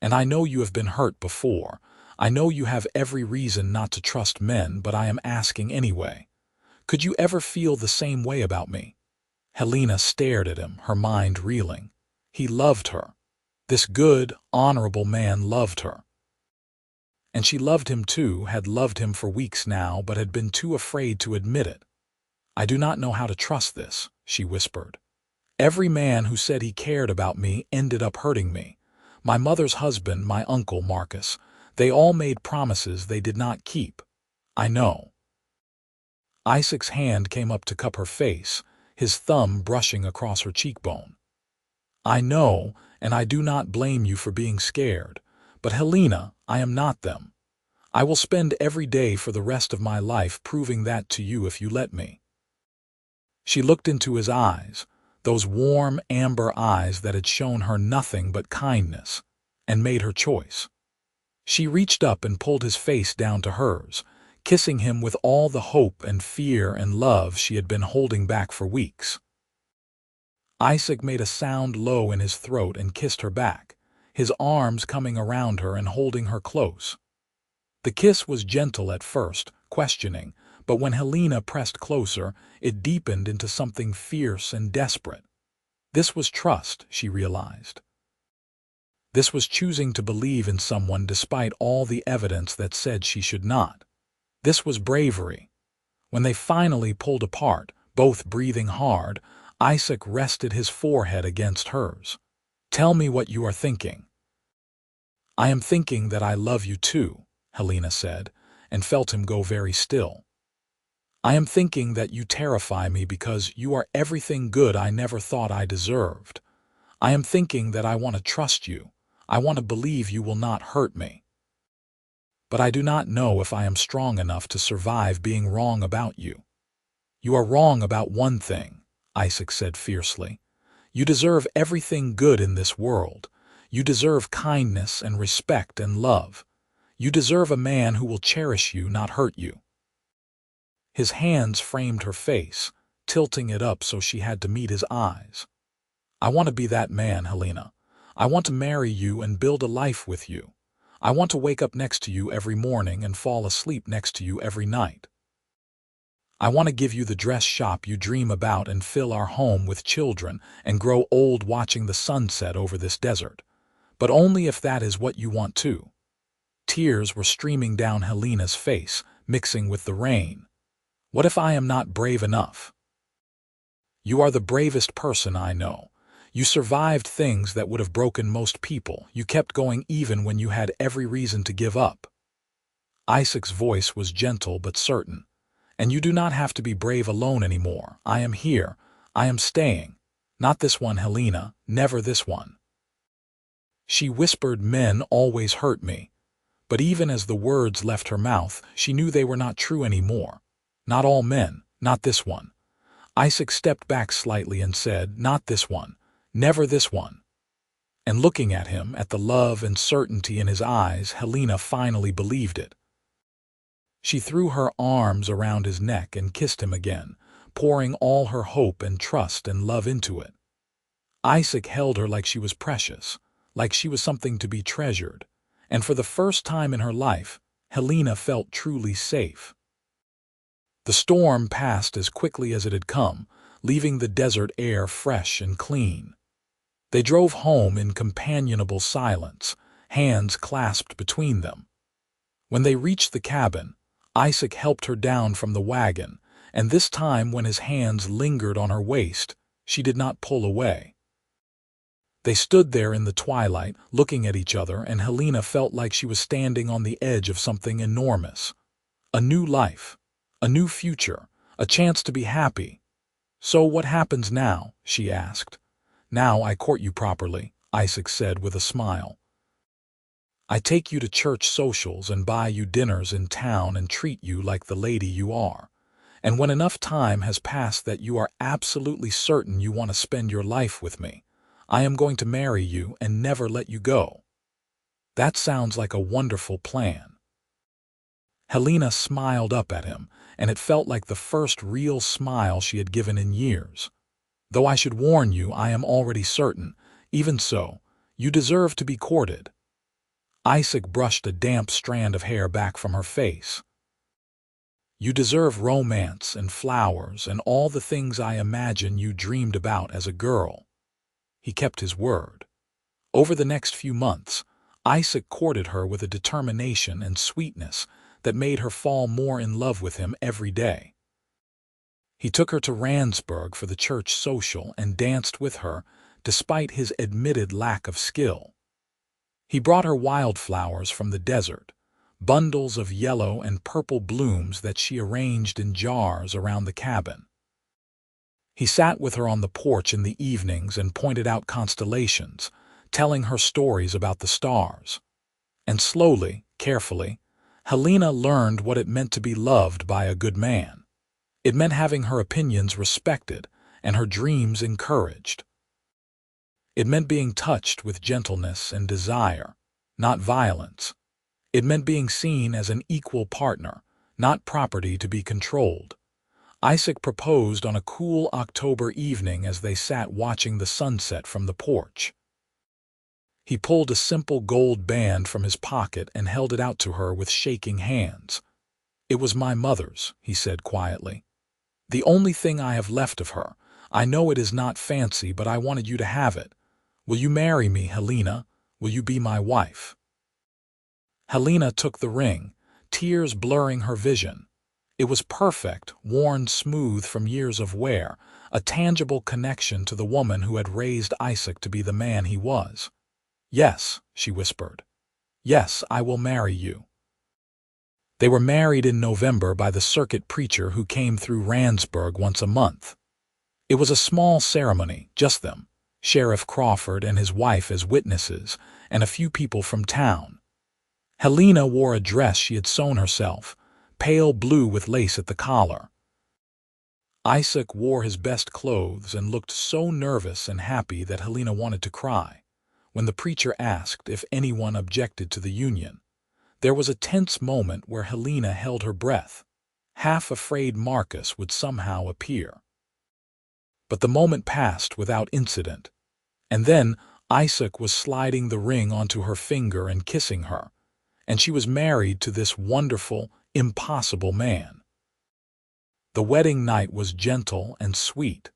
And I know you have been hurt before. I know you have every reason not to trust men, but I am asking anyway. Could you ever feel the same way about me?" Helena stared at him, her mind reeling. He loved her. This good, honorable man loved her. And she loved him too, had loved him for weeks now, but had been too afraid to admit it. "I do not know how to trust this," she whispered. "Every man who said he cared about me ended up hurting me. My mother's husband, my uncle Marcus, they all made promises they did not keep. I know." Isaac's hand came up to cup her face, his thumb brushing across her cheekbone. "I know, and I do not blame you for being scared. But Helena, I am not them. I will spend every day for the rest of my life proving that to you if you let me." She looked into his eyes, those warm amber eyes that had shown her nothing but kindness, and made her choice. She reached up and pulled his face down to hers, kissing him with all the hope and fear and love she had been holding back for weeks. Isaac made a sound low in his throat and kissed her back, his arms coming around her and holding her close. The kiss was gentle at first, questioning, but when Helena pressed closer, it deepened into something fierce and desperate. This was trust, she realized. This was choosing to believe in someone despite all the evidence that said she should not. This was bravery. When they finally pulled apart, both breathing hard, Isaac rested his forehead against hers. "Tell me what you are thinking." "I am thinking that I love you too," Helena said, and felt him go very still. "I am thinking that you terrify me because you are everything good I never thought I deserved. I am thinking that I want to trust you. I want to believe you will not hurt me. But I do not know if I am strong enough to survive being wrong about you." "You are wrong about one thing," Isaac said fiercely. "You deserve everything good in this world. You deserve kindness and respect and love. You deserve a man who will cherish you, not hurt you." His hands framed her face, tilting it up so she had to meet his eyes. "I want to be that man, Helena. I want to marry you and build a life with you. I want to wake up next to you every morning and fall asleep next to you every night. I want to give you the dress shop you dream about and fill our home with children and grow old watching the sunset over this desert. But only if that is what you want too." Tears were streaming down Helena's face, mixing with the rain. "What if I am not brave enough?" "You are the bravest person I know. You survived things that would have broken most people. You kept going even when you had every reason to give up." Isaac's voice was gentle but certain. "And you do not have to be brave alone anymore. I am here. I am staying. Not this one, Helena, never this one." She whispered, "Men always hurt me." But even as the words left her mouth, she knew they were not true anymore. Not all men, not this one. Isaac stepped back slightly and said, "Not this one. Never this one." And looking at him, at the love and certainty in his eyes, Helena finally believed it. She threw her arms around his neck and kissed him again, pouring all her hope and trust and love into it. Isaac held her like she was precious, like she was something to be treasured, and for the first time in her life, Helena felt truly safe. The storm passed as quickly as it had come, leaving the desert air fresh and clean. They drove home in companionable silence, hands clasped between them. When they reached the cabin, Isaac helped her down from the wagon, and this time when his hands lingered on her waist, she did not pull away. They stood there in the twilight, looking at each other, and Helena felt like she was standing on the edge of something enormous. A new life, a new future, a chance to be happy. "So what happens now?" she asked. "Now I court you properly," Isaac said with a smile. "I take you to church socials and buy you dinners in town and treat you like the lady you are. And when enough time has passed that you are absolutely certain you want to spend your life with me, I am going to marry you and never let you go. That sounds like a wonderful plan." Helena smiled up at him, and it felt like the first real smile she had given in years. Though I should warn you, I am already certain. Even so, you deserve to be courted." Isaac brushed a damp strand of hair back from her face. "You deserve romance and flowers and all the things I imagine you dreamed about as a girl." He kept his word. Over the next few months, Isaac courted her with a determination and sweetness that made her fall more in love with him every day. He took her to Randsburg for the church social and danced with her, despite his admitted lack of skill. He brought her wildflowers from the desert, bundles of yellow and purple blooms that she arranged in jars around the cabin. He sat with her on the porch in the evenings and pointed out constellations, telling her stories about the stars. And slowly, carefully, Helena learned what it meant to be loved by a good man. It meant having her opinions respected and her dreams encouraged. It meant being touched with gentleness and desire, not violence. It meant being seen as an equal partner, not property to be controlled. Isaac proposed on a cool October evening as they sat watching the sunset from the porch. He pulled a simple gold band from his pocket and held it out to her with shaking hands. "It was my mother's," he said quietly. "The only thing I have left of her. I know it is not fancy, but I wanted you to have it. Will you marry me, Helena? Will you be my wife?" Helena took the ring, tears blurring her vision. It was perfect, worn smooth from years of wear, a tangible connection to the woman who had raised Isaac to be the man he was. "Yes," she whispered. "Yes, I will marry you." They were married in November by the circuit preacher who came through Randsburg once a month. It was a small ceremony, just them, Sheriff Crawford and his wife as witnesses, and a few people from town. Helena wore a dress she had sewn herself, pale blue with lace at the collar. Isaac wore his best clothes and looked so nervous and happy that Helena wanted to cry. When the preacher asked if anyone objected to the union, there was a tense moment where Helena held her breath, half afraid Marcus would somehow appear. But the moment passed without incident, and then Isaac was sliding the ring onto her finger and kissing her, and she was married to this wonderful, impossible man. The wedding night was gentle and sweet,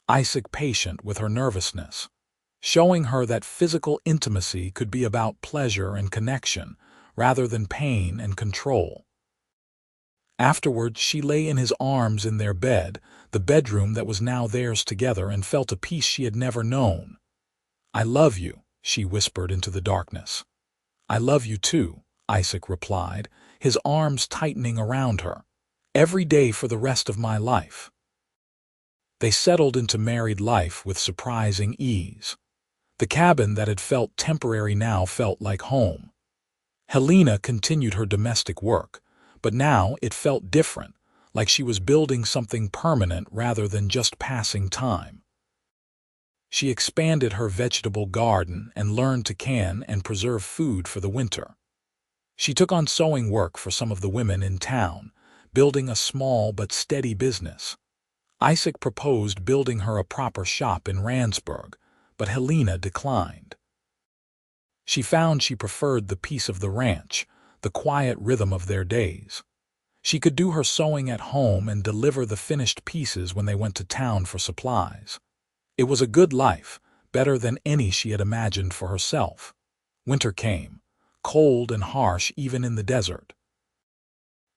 Isaac patient with her nervousness, showing her that physical intimacy could be about pleasure and connection rather than pain and control. Afterward, she lay in his arms in their bed, the bedroom that was now theirs together, and felt a peace she had never known. "I love you," she whispered into the darkness. "I love you too," Isaac replied, his arms tightening around her. "Every day for the rest of my life." They settled into married life with surprising ease. The cabin that had felt temporary now felt like home. Helena continued her domestic work, but now it felt different, like she was building something permanent rather than just passing time. She expanded her vegetable garden and learned to can and preserve food for the winter. She took on sewing work for some of the women in town, building a small but steady business. Isaac proposed building her a proper shop in Randsburg, but Helena declined. She found she preferred the peace of the ranch, the quiet rhythm of their days. She could do her sewing at home and deliver the finished pieces when they went to town for supplies. It was a good life, better than any she had imagined for herself. Winter came, cold and harsh even in the desert.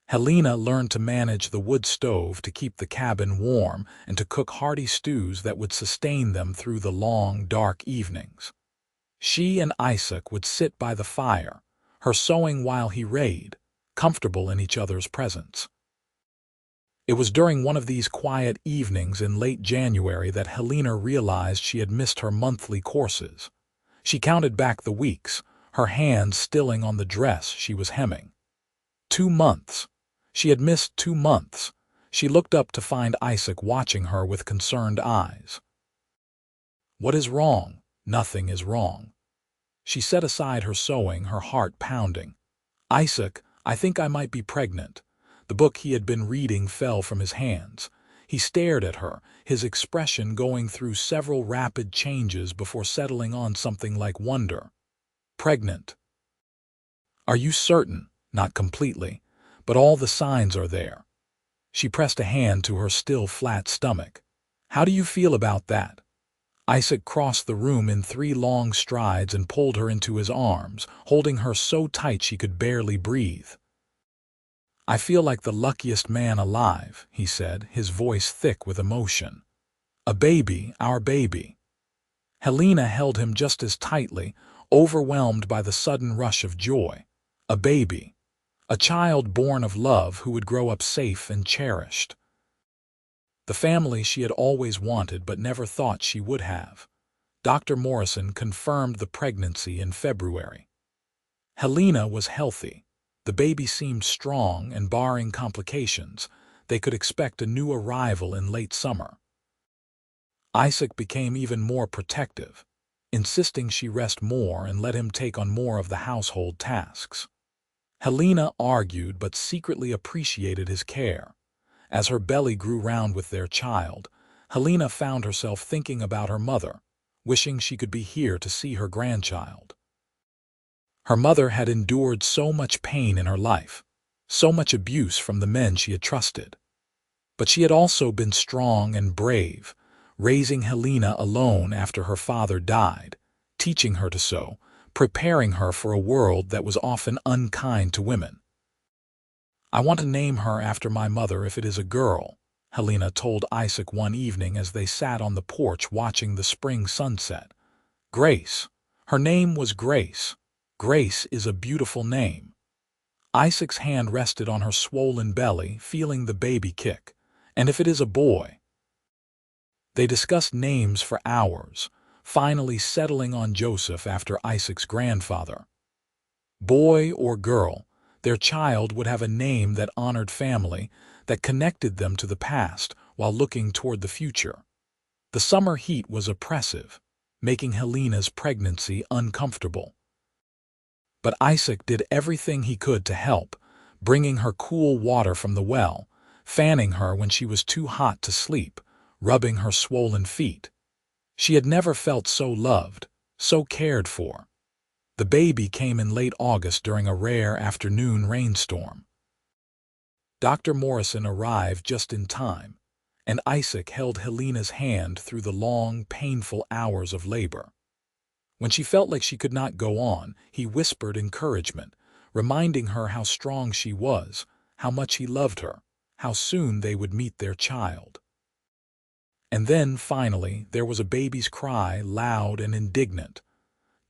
Helena learned to manage the wood stove to keep the cabin warm and to cook hearty stews that would sustain them through the long, dark evenings. She and Isaac would sit by the fire, her sewing while he read, comfortable in each other's presence. It was during one of these quiet evenings in late January that Helena realized she had missed her monthly courses. She counted back the weeks, her hands stilling on the dress she was hemming. 2 months. She had missed 2 months. She looked up to find Isaac watching her with concerned eyes. "What is wrong?" "Nothing is wrong." She set aside her sewing, her heart pounding. "Isaac, I think I might be pregnant." The book he had been reading fell from his hands. He stared at her, his expression going through several rapid changes before settling on something like wonder. "Pregnant." "Are you certain?" "Not completely, but all the signs are there." She pressed a hand to her still flat stomach. "How do you feel about that?" Isaac crossed the room in 3 long strides and pulled her into his arms, holding her so tight she could barely breathe. "I feel like the luckiest man alive," he said, his voice thick with emotion. "A baby, our baby." Helena held him just as tightly, overwhelmed by the sudden rush of joy. A baby. A child born of love who would grow up safe and cherished. The family she had always wanted but never thought she would have. Dr. Morrison confirmed the pregnancy in February. Helena was healthy. The baby seemed strong, and barring complications, they could expect a new arrival in late summer. Isaac became even more protective, insisting she rest more and let him take on more of the household tasks. Helena argued but secretly appreciated his care. As her belly grew round with their child, Helena found herself thinking about her mother, wishing she could be here to see her grandchild. Her mother had endured so much pain in her life, so much abuse from the men she had trusted. But she had also been strong and brave, raising Helena alone after her father died, teaching her to sew, preparing her for a world that was often unkind to women. "I want to name her after my mother if it is a girl," Helena told Isaac one evening as they sat on the porch watching the spring sunset. "Grace. Her name was Grace. Grace is a beautiful name." Isaac's hand rested on her swollen belly, feeling the baby kick. "And if it is a boy?" They discussed names for hours, finally settling on Joseph after Isaac's grandfather. Boy or girl, their child would have a name that honored family, that connected them to the past while looking toward the future. The summer heat was oppressive, making Helena's pregnancy uncomfortable. But Isaac did everything he could to help, bringing her cool water from the well, fanning her when she was too hot to sleep, rubbing her swollen feet. She had never felt so loved, so cared for. The baby came in late August during a rare afternoon rainstorm. Dr. Morrison arrived just in time, and Isaac held Helena's hand through the long, painful hours of labor. When she felt like she could not go on, he whispered encouragement, reminding her how strong she was, how much he loved her, how soon they would meet their child. And then, finally, there was a baby's cry, loud and indignant.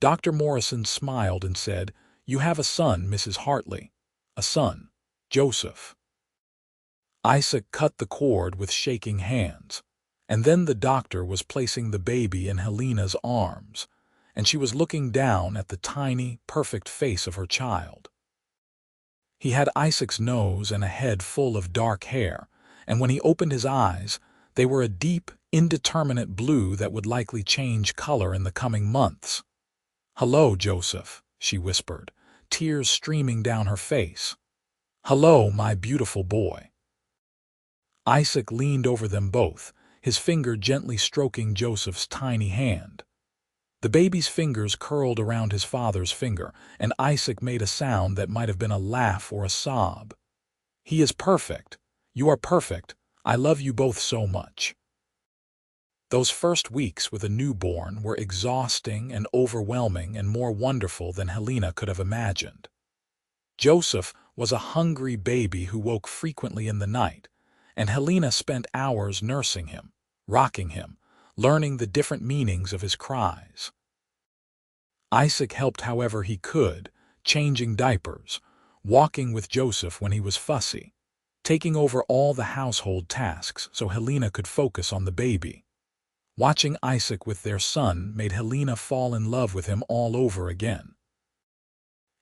Dr. Morrison smiled and said, "You have a son, Mrs. Hartley. A son, Joseph." Isaac cut the cord with shaking hands, and then the doctor was placing the baby in Helena's arms, and she was looking down at the tiny, perfect face of her child. He had Isaac's nose and a head full of dark hair, and when he opened his eyes, they were a deep, indeterminate blue that would likely change color in the coming months. "Hello, Joseph," she whispered, tears streaming down her face. "Hello, my beautiful boy." Isaac leaned over them both, his finger gently stroking Joseph's tiny hand. The baby's fingers curled around his father's finger, and Isaac made a sound that might have been a laugh or a sob. "He is perfect. You are perfect. I love you both so much." Those first weeks with a newborn were exhausting and overwhelming and more wonderful than Helena could have imagined. Joseph was a hungry baby who woke frequently in the night, and Helena spent hours nursing him, rocking him, learning the different meanings of his cries. Isaac helped however he could, changing diapers, walking with Joseph when he was fussy, taking over all the household tasks so Helena could focus on the baby. Watching Isaac with their son made Helena fall in love with him all over again.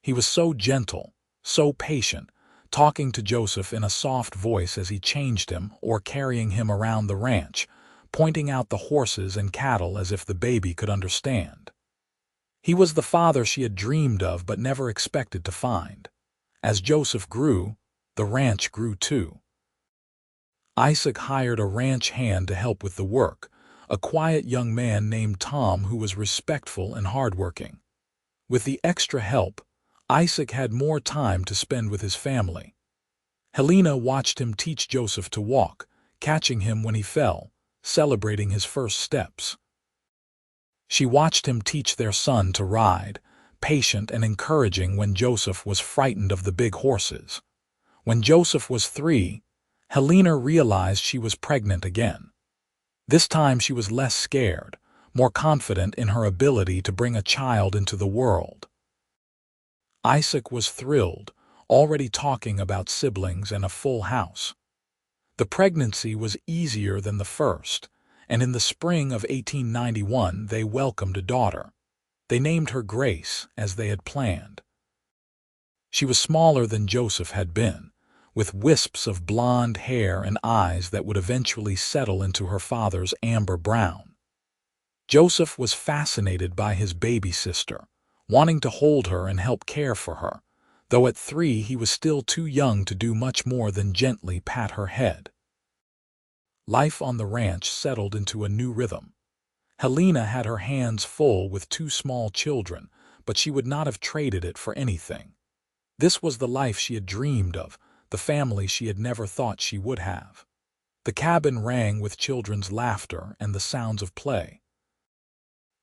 He was so gentle, so patient, talking to Joseph in a soft voice as he changed him or carrying him around the ranch, pointing out the horses and cattle as if the baby could understand. He was the father she had dreamed of but never expected to find. As Joseph grew, the ranch grew too. Isaac hired a ranch hand to help with the work, a quiet young man named Tom who was respectful and hardworking. With the extra help, Isaac had more time to spend with his family. Helena watched him teach Joseph to walk, catching him when he fell, celebrating his first steps. She watched him teach their son to ride, patient and encouraging when Joseph was frightened of the big horses. When Joseph was 3, Helena realized she was pregnant again. This time she was less scared, more confident in her ability to bring a child into the world. Isaac was thrilled, already talking about siblings and a full house. The pregnancy was easier than the first, and in the spring of 1891 they welcomed a daughter. They named her Grace, as they had planned. She was smaller than Joseph had been, with wisps of blonde hair and eyes that would eventually settle into her father's amber brown. Joseph was fascinated by his baby sister, wanting to hold her and help care for her, though at 3 he was still too young to do much more than gently pat her head. Life on the ranch settled into a new rhythm. Helena had her hands full with 2 small children, but she would not have traded it for anything. This was the life she had dreamed of, the family she had never thought she would have. The cabin rang with children's laughter and the sounds of play.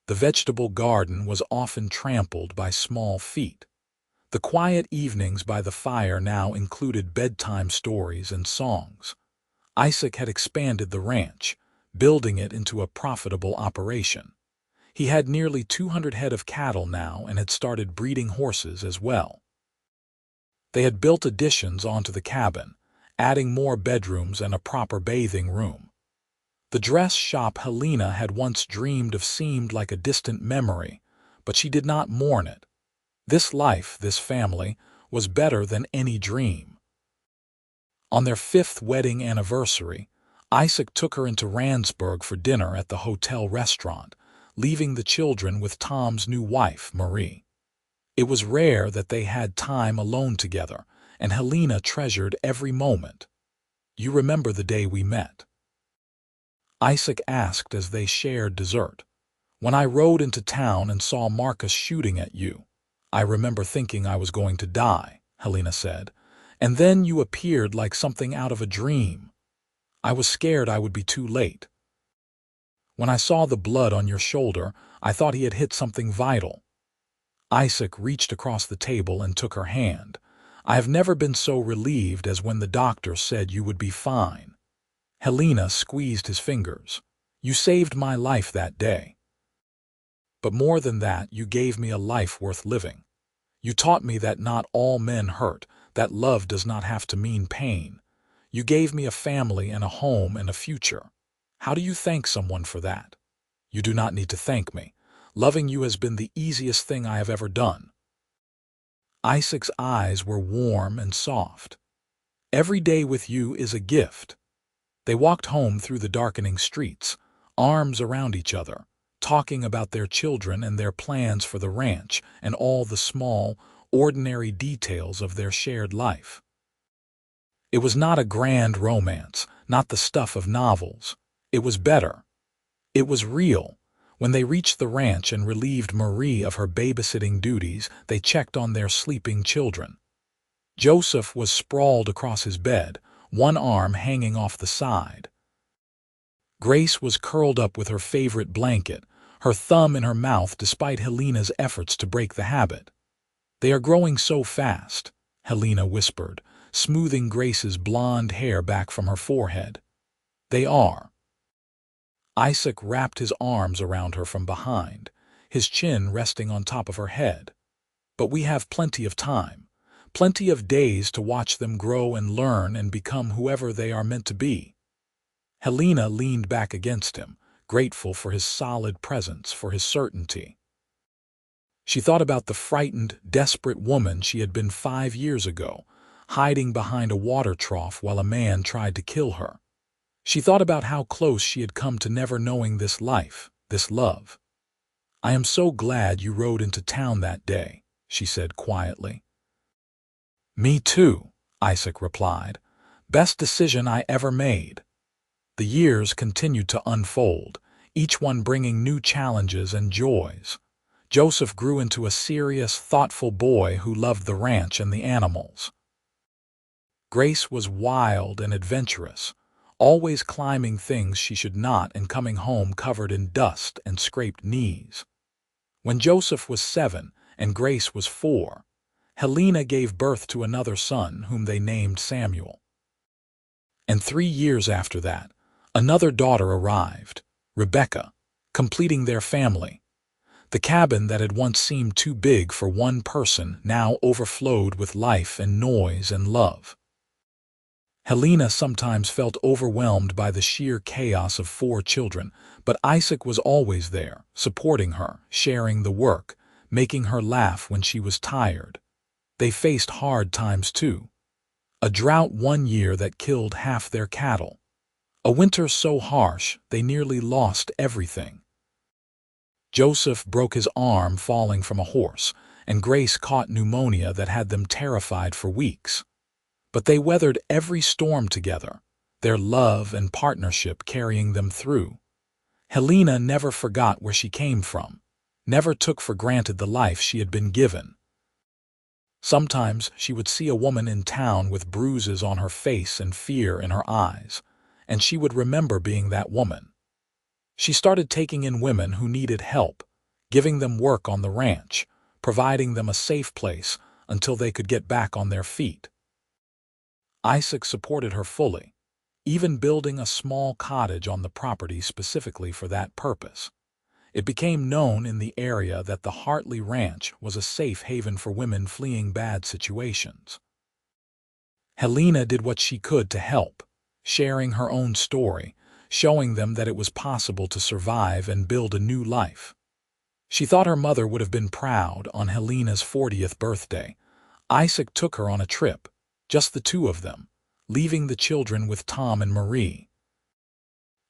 The vegetable garden was often trampled by small feet. The quiet evenings by the fire now included bedtime stories and songs. Isaac had expanded the ranch, building it into a profitable operation. He had nearly 200 head of cattle now and had started breeding horses as well. They had built additions onto the cabin, adding more bedrooms and a proper bathing room. The dress shop Helena had once dreamed of seemed like a distant memory, but she did not mourn it. This life, this family, was better than any dream. On their 5th wedding anniversary, Isaac took her into Randsburg for dinner at the hotel restaurant, leaving the children with Tom's new wife, Marie. It was rare that they had time alone together, and Helena treasured every moment. "You remember the day we met?" Isaac asked as they shared dessert. "When I rode into town and saw Marcus shooting at you, I remember thinking I was going to die," Helena said. "And then you appeared like something out of a dream. I was scared I would be too late. When I saw the blood on your shoulder, I thought he had hit something vital." Isaac reached across the table and took her hand. "I have never been so relieved as when the doctor said you would be fine." Helena squeezed his fingers. "You saved my life that day. But more than that, you gave me a life worth living. You taught me that not all men hurt, that love does not have to mean pain. You gave me a family and a home and a future. How do you thank someone for that? You do not need to thank me. Loving you has been the easiest thing I have ever done." Isaac's eyes were warm and soft. "Every day with you is a gift." They walked home through the darkening streets, arms around each other, talking about their children and their plans for the ranch and all the small, ordinary details of their shared life. It was not a grand romance, not the stuff of novels. It was better. It was real. When they reached the ranch and relieved Marie of her babysitting duties, they checked on their sleeping children. Joseph was sprawled across his bed, one arm hanging off the side. Grace was curled up with her favorite blanket, her thumb in her mouth despite Helena's efforts to break the habit. "They are growing so fast," Helena whispered, smoothing Grace's blonde hair back from her forehead. "They are." Isaac wrapped his arms around her from behind, his chin resting on top of her head. "But we have plenty of time, plenty of days to watch them grow and learn and become whoever they are meant to be." Helena leaned back against him, grateful for his solid presence, for his certainty. She thought about the frightened, desperate woman she had been 5 years ago, hiding behind a water trough while a man tried to kill her. She thought about how close she had come to never knowing this life, this love. "I am so glad you rode into town that day," she said quietly. "Me too," Isaac replied. Best decision I ever made." The years continued to unfold, each one bringing new challenges and joys. Joseph grew into a serious, thoughtful boy who loved the ranch and the animals. Grace was wild and adventurous, always climbing things she should not and coming home covered in dust and scraped knees. When Joseph was 7 and Grace was 4, Helena gave birth to another son whom they named Samuel. And 3 years after that, another daughter arrived, Rebecca, completing their family. The cabin that had once seemed too big for one person now overflowed with life and noise and love. Helena sometimes felt overwhelmed by the sheer chaos of 4 children, but Isaac was always there, supporting her, sharing the work, making her laugh when she was tired. They faced hard times too. A drought one year that killed half their cattle. A winter so harsh they nearly lost everything. Joseph broke his arm falling from a horse, and Grace caught pneumonia that had them terrified for weeks. But they weathered every storm together, their love and partnership carrying them through. Helena never forgot where she came from, never took for granted the life she had been given. Sometimes she would see a woman in town with bruises on her face and fear in her eyes, and she would remember being that woman. She started taking in women who needed help, giving them work on the ranch, providing them a safe place until they could get back on their feet. Isaac supported her fully, even building a small cottage on the property specifically for that purpose. It became known in the area that the Hartley Ranch was a safe haven for women fleeing bad situations. Helena did what she could to help, sharing her own story, showing them that it was possible to survive and build a new life. She thought her mother would have been proud. On Helena's 40th birthday, Isaac took her on a trip, just the two of them, leaving the children with Tom and Marie.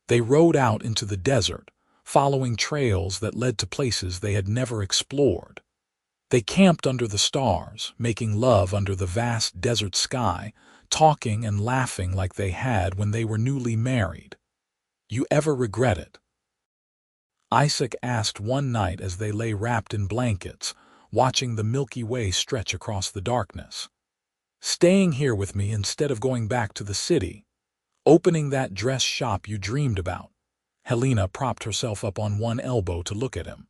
They rode out into the desert, following trails that led to places they had never explored. They camped under the stars, making love under the vast desert sky, talking and laughing like they had when they were newly married. "You ever regret it?" Isaac asked one night as they lay wrapped in blankets, watching the Milky Way stretch across the darkness. "Staying here with me instead of going back to the city, opening that dress shop you dreamed about." Helena propped herself up on one elbow to look at him.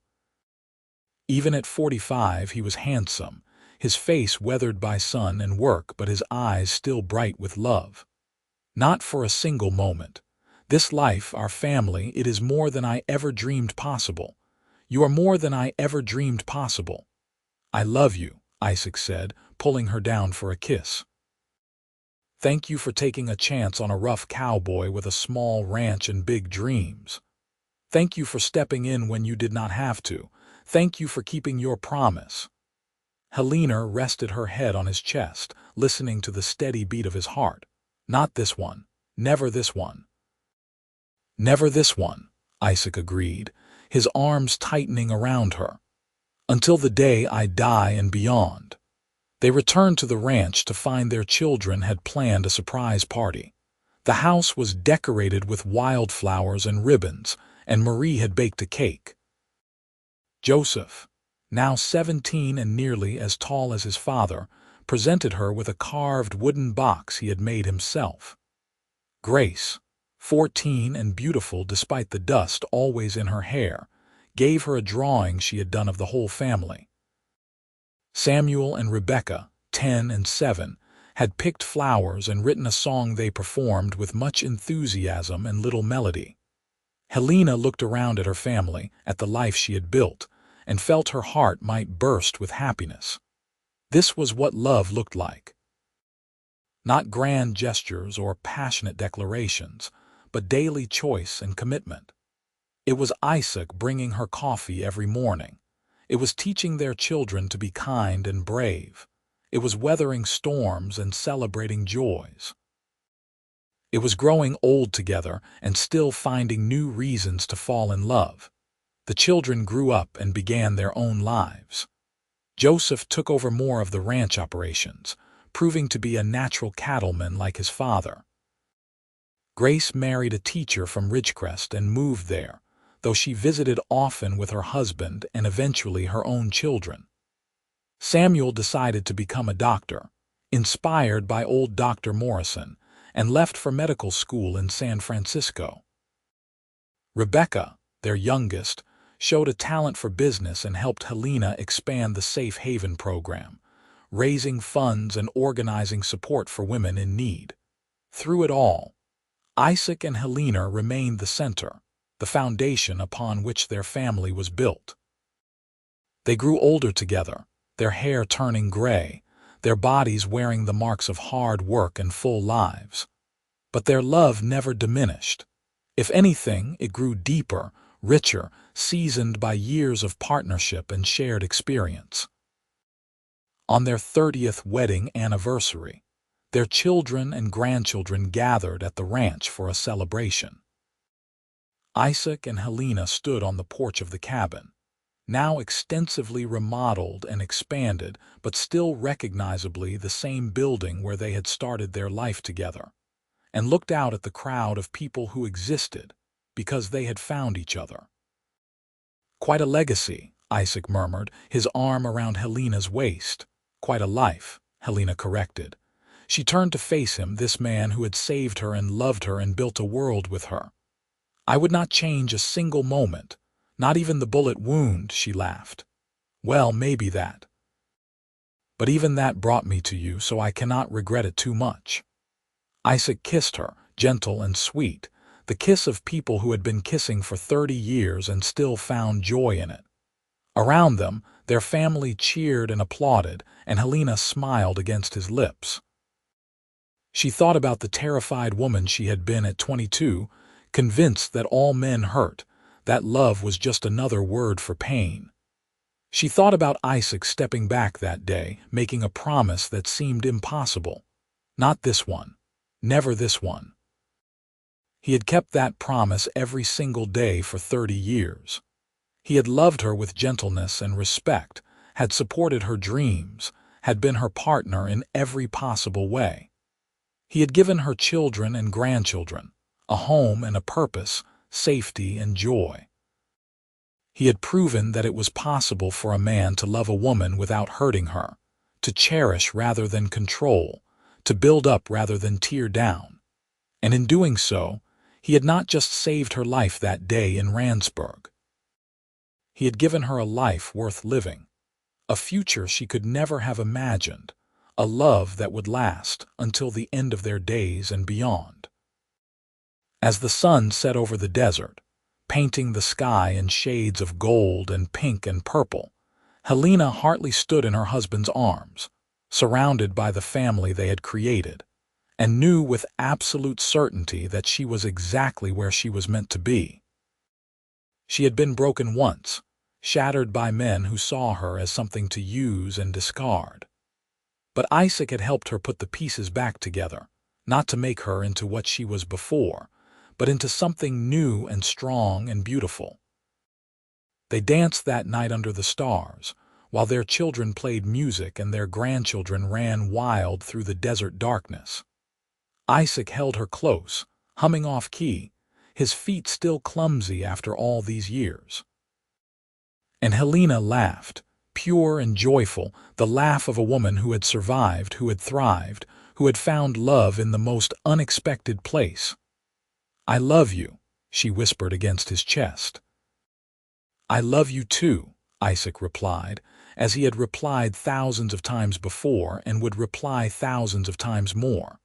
Even at 45 he was handsome, his face weathered by sun and work but his eyes still bright with love. "Not for a single moment. This life, our family, it is more than I ever dreamed possible. You are more than I ever dreamed possible." "I love you," Isaac said, pulling her down for a kiss. "Thank you for taking a chance on a rough cowboy with a small ranch and big dreams. Thank you for stepping in when you did not have to. Thank you for keeping your promise." Helena rested her head on his chest, listening to the steady beat of his heart. "Not this one. Never this one." "Never this one," Isaac agreed, his arms tightening around her. "Until the day I die and beyond." They returned to the ranch to find their children had planned a surprise party. The house was decorated with wildflowers and ribbons, and Marie had baked a cake. Joseph, now 17 and nearly as tall as his father, presented her with a carved wooden box he had made himself. Grace, 14 and beautiful despite the dust always in her hair, gave her a drawing she had done of the whole family. Samuel and Rebecca, 10 and 7, had picked flowers and written a song they performed with much enthusiasm and little melody. Helena looked around at her family, at the life she had built, and felt her heart might burst with happiness. This was what love looked like. Not grand gestures or passionate declarations, but daily choice and commitment. It was Isaac bringing her coffee every morning. It was teaching their children to be kind and brave. It was weathering storms and celebrating joys. It was growing old together and still finding new reasons to fall in love. The children grew up and began their own lives. Joseph took over more of the ranch operations, proving to be a natural cattleman like his father. Grace married a teacher from Ridgecrest and moved there, though she visited often with her husband and eventually her own children. Samuel decided to become a doctor, inspired by old Dr. Morrison, and left for medical school in San Francisco. Rebecca, their youngest, showed a talent for business and helped Helena expand the Safe Haven program, raising funds and organizing support for women in need. Through it all, Isaac and Helena remained the center, the foundation upon which their family was built. They grew older together, their hair turning gray, their bodies wearing the marks of hard work and full lives. But their love never diminished. If anything, it grew deeper, richer, seasoned by years of partnership and shared experience. On their 30th wedding anniversary, their children and grandchildren gathered at the ranch for a celebration. Isaac and Helena stood on the porch of the cabin, now extensively remodeled and expanded, but still recognizably the same building where they had started their life together, and looked out at the crowd of people who existed because they had found each other. "Quite a legacy," Isaac murmured, his arm around Helena's waist. "Quite a life," Helena corrected. She turned to face him, this man who had saved her and loved her and built a world with her. "I would not change a single moment, not even the bullet wound," she laughed. "Well, maybe that. But even that brought me to you, so I cannot regret it too much." Isaac kissed her, gentle and sweet, the kiss of people who had been kissing for 30 years and still found joy in it. Around them, their family cheered and applauded, and Helena smiled against his lips. She thought about the terrified woman she had been at 22, convinced that all men hurt, that love was just another word for pain. She thought about Isaac stepping back that day, making a promise that seemed impossible. Not this one. Never this one. He had kept that promise every single day for 30 years. He had loved her with gentleness and respect, had supported her dreams, had been her partner in every possible way. He had given her children and grandchildren, a home and a purpose, safety and joy. He had proven that it was possible for a man to love a woman without hurting her, to cherish rather than control, to build up rather than tear down. And in doing so, he had not just saved her life that day in Randsburg. He had given her a life worth living, a future she could never have imagined, a love that would last until the end of their days and beyond. As the sun set over the desert, painting the sky in shades of gold and pink and purple, Helena Hartley stood in her husband's arms, surrounded by the family they had created, and knew with absolute certainty that she was exactly where she was meant to be. She had been broken once, shattered by men who saw her as something to use and discard. But Isaac had helped her put the pieces back together, not to make her into what she was before, but into something new and strong and beautiful. They danced that night under the stars, while their children played music and their grandchildren ran wild through the desert darkness. Isaac held her close, humming off-key, his feet still clumsy after all these years. And Helena laughed, pure and joyful, the laugh of a woman who had survived, who had thrived, who had found love in the most unexpected place. "I love you," she whispered against his chest. "I love you too," Isaac replied, as he had replied thousands of times before and would reply thousands of times more.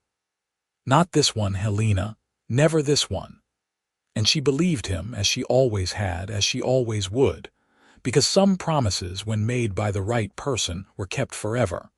"Not this one, Helena, never this one." And she believed him, as she always had, as she always would, because some promises, when made by the right person, were kept forever.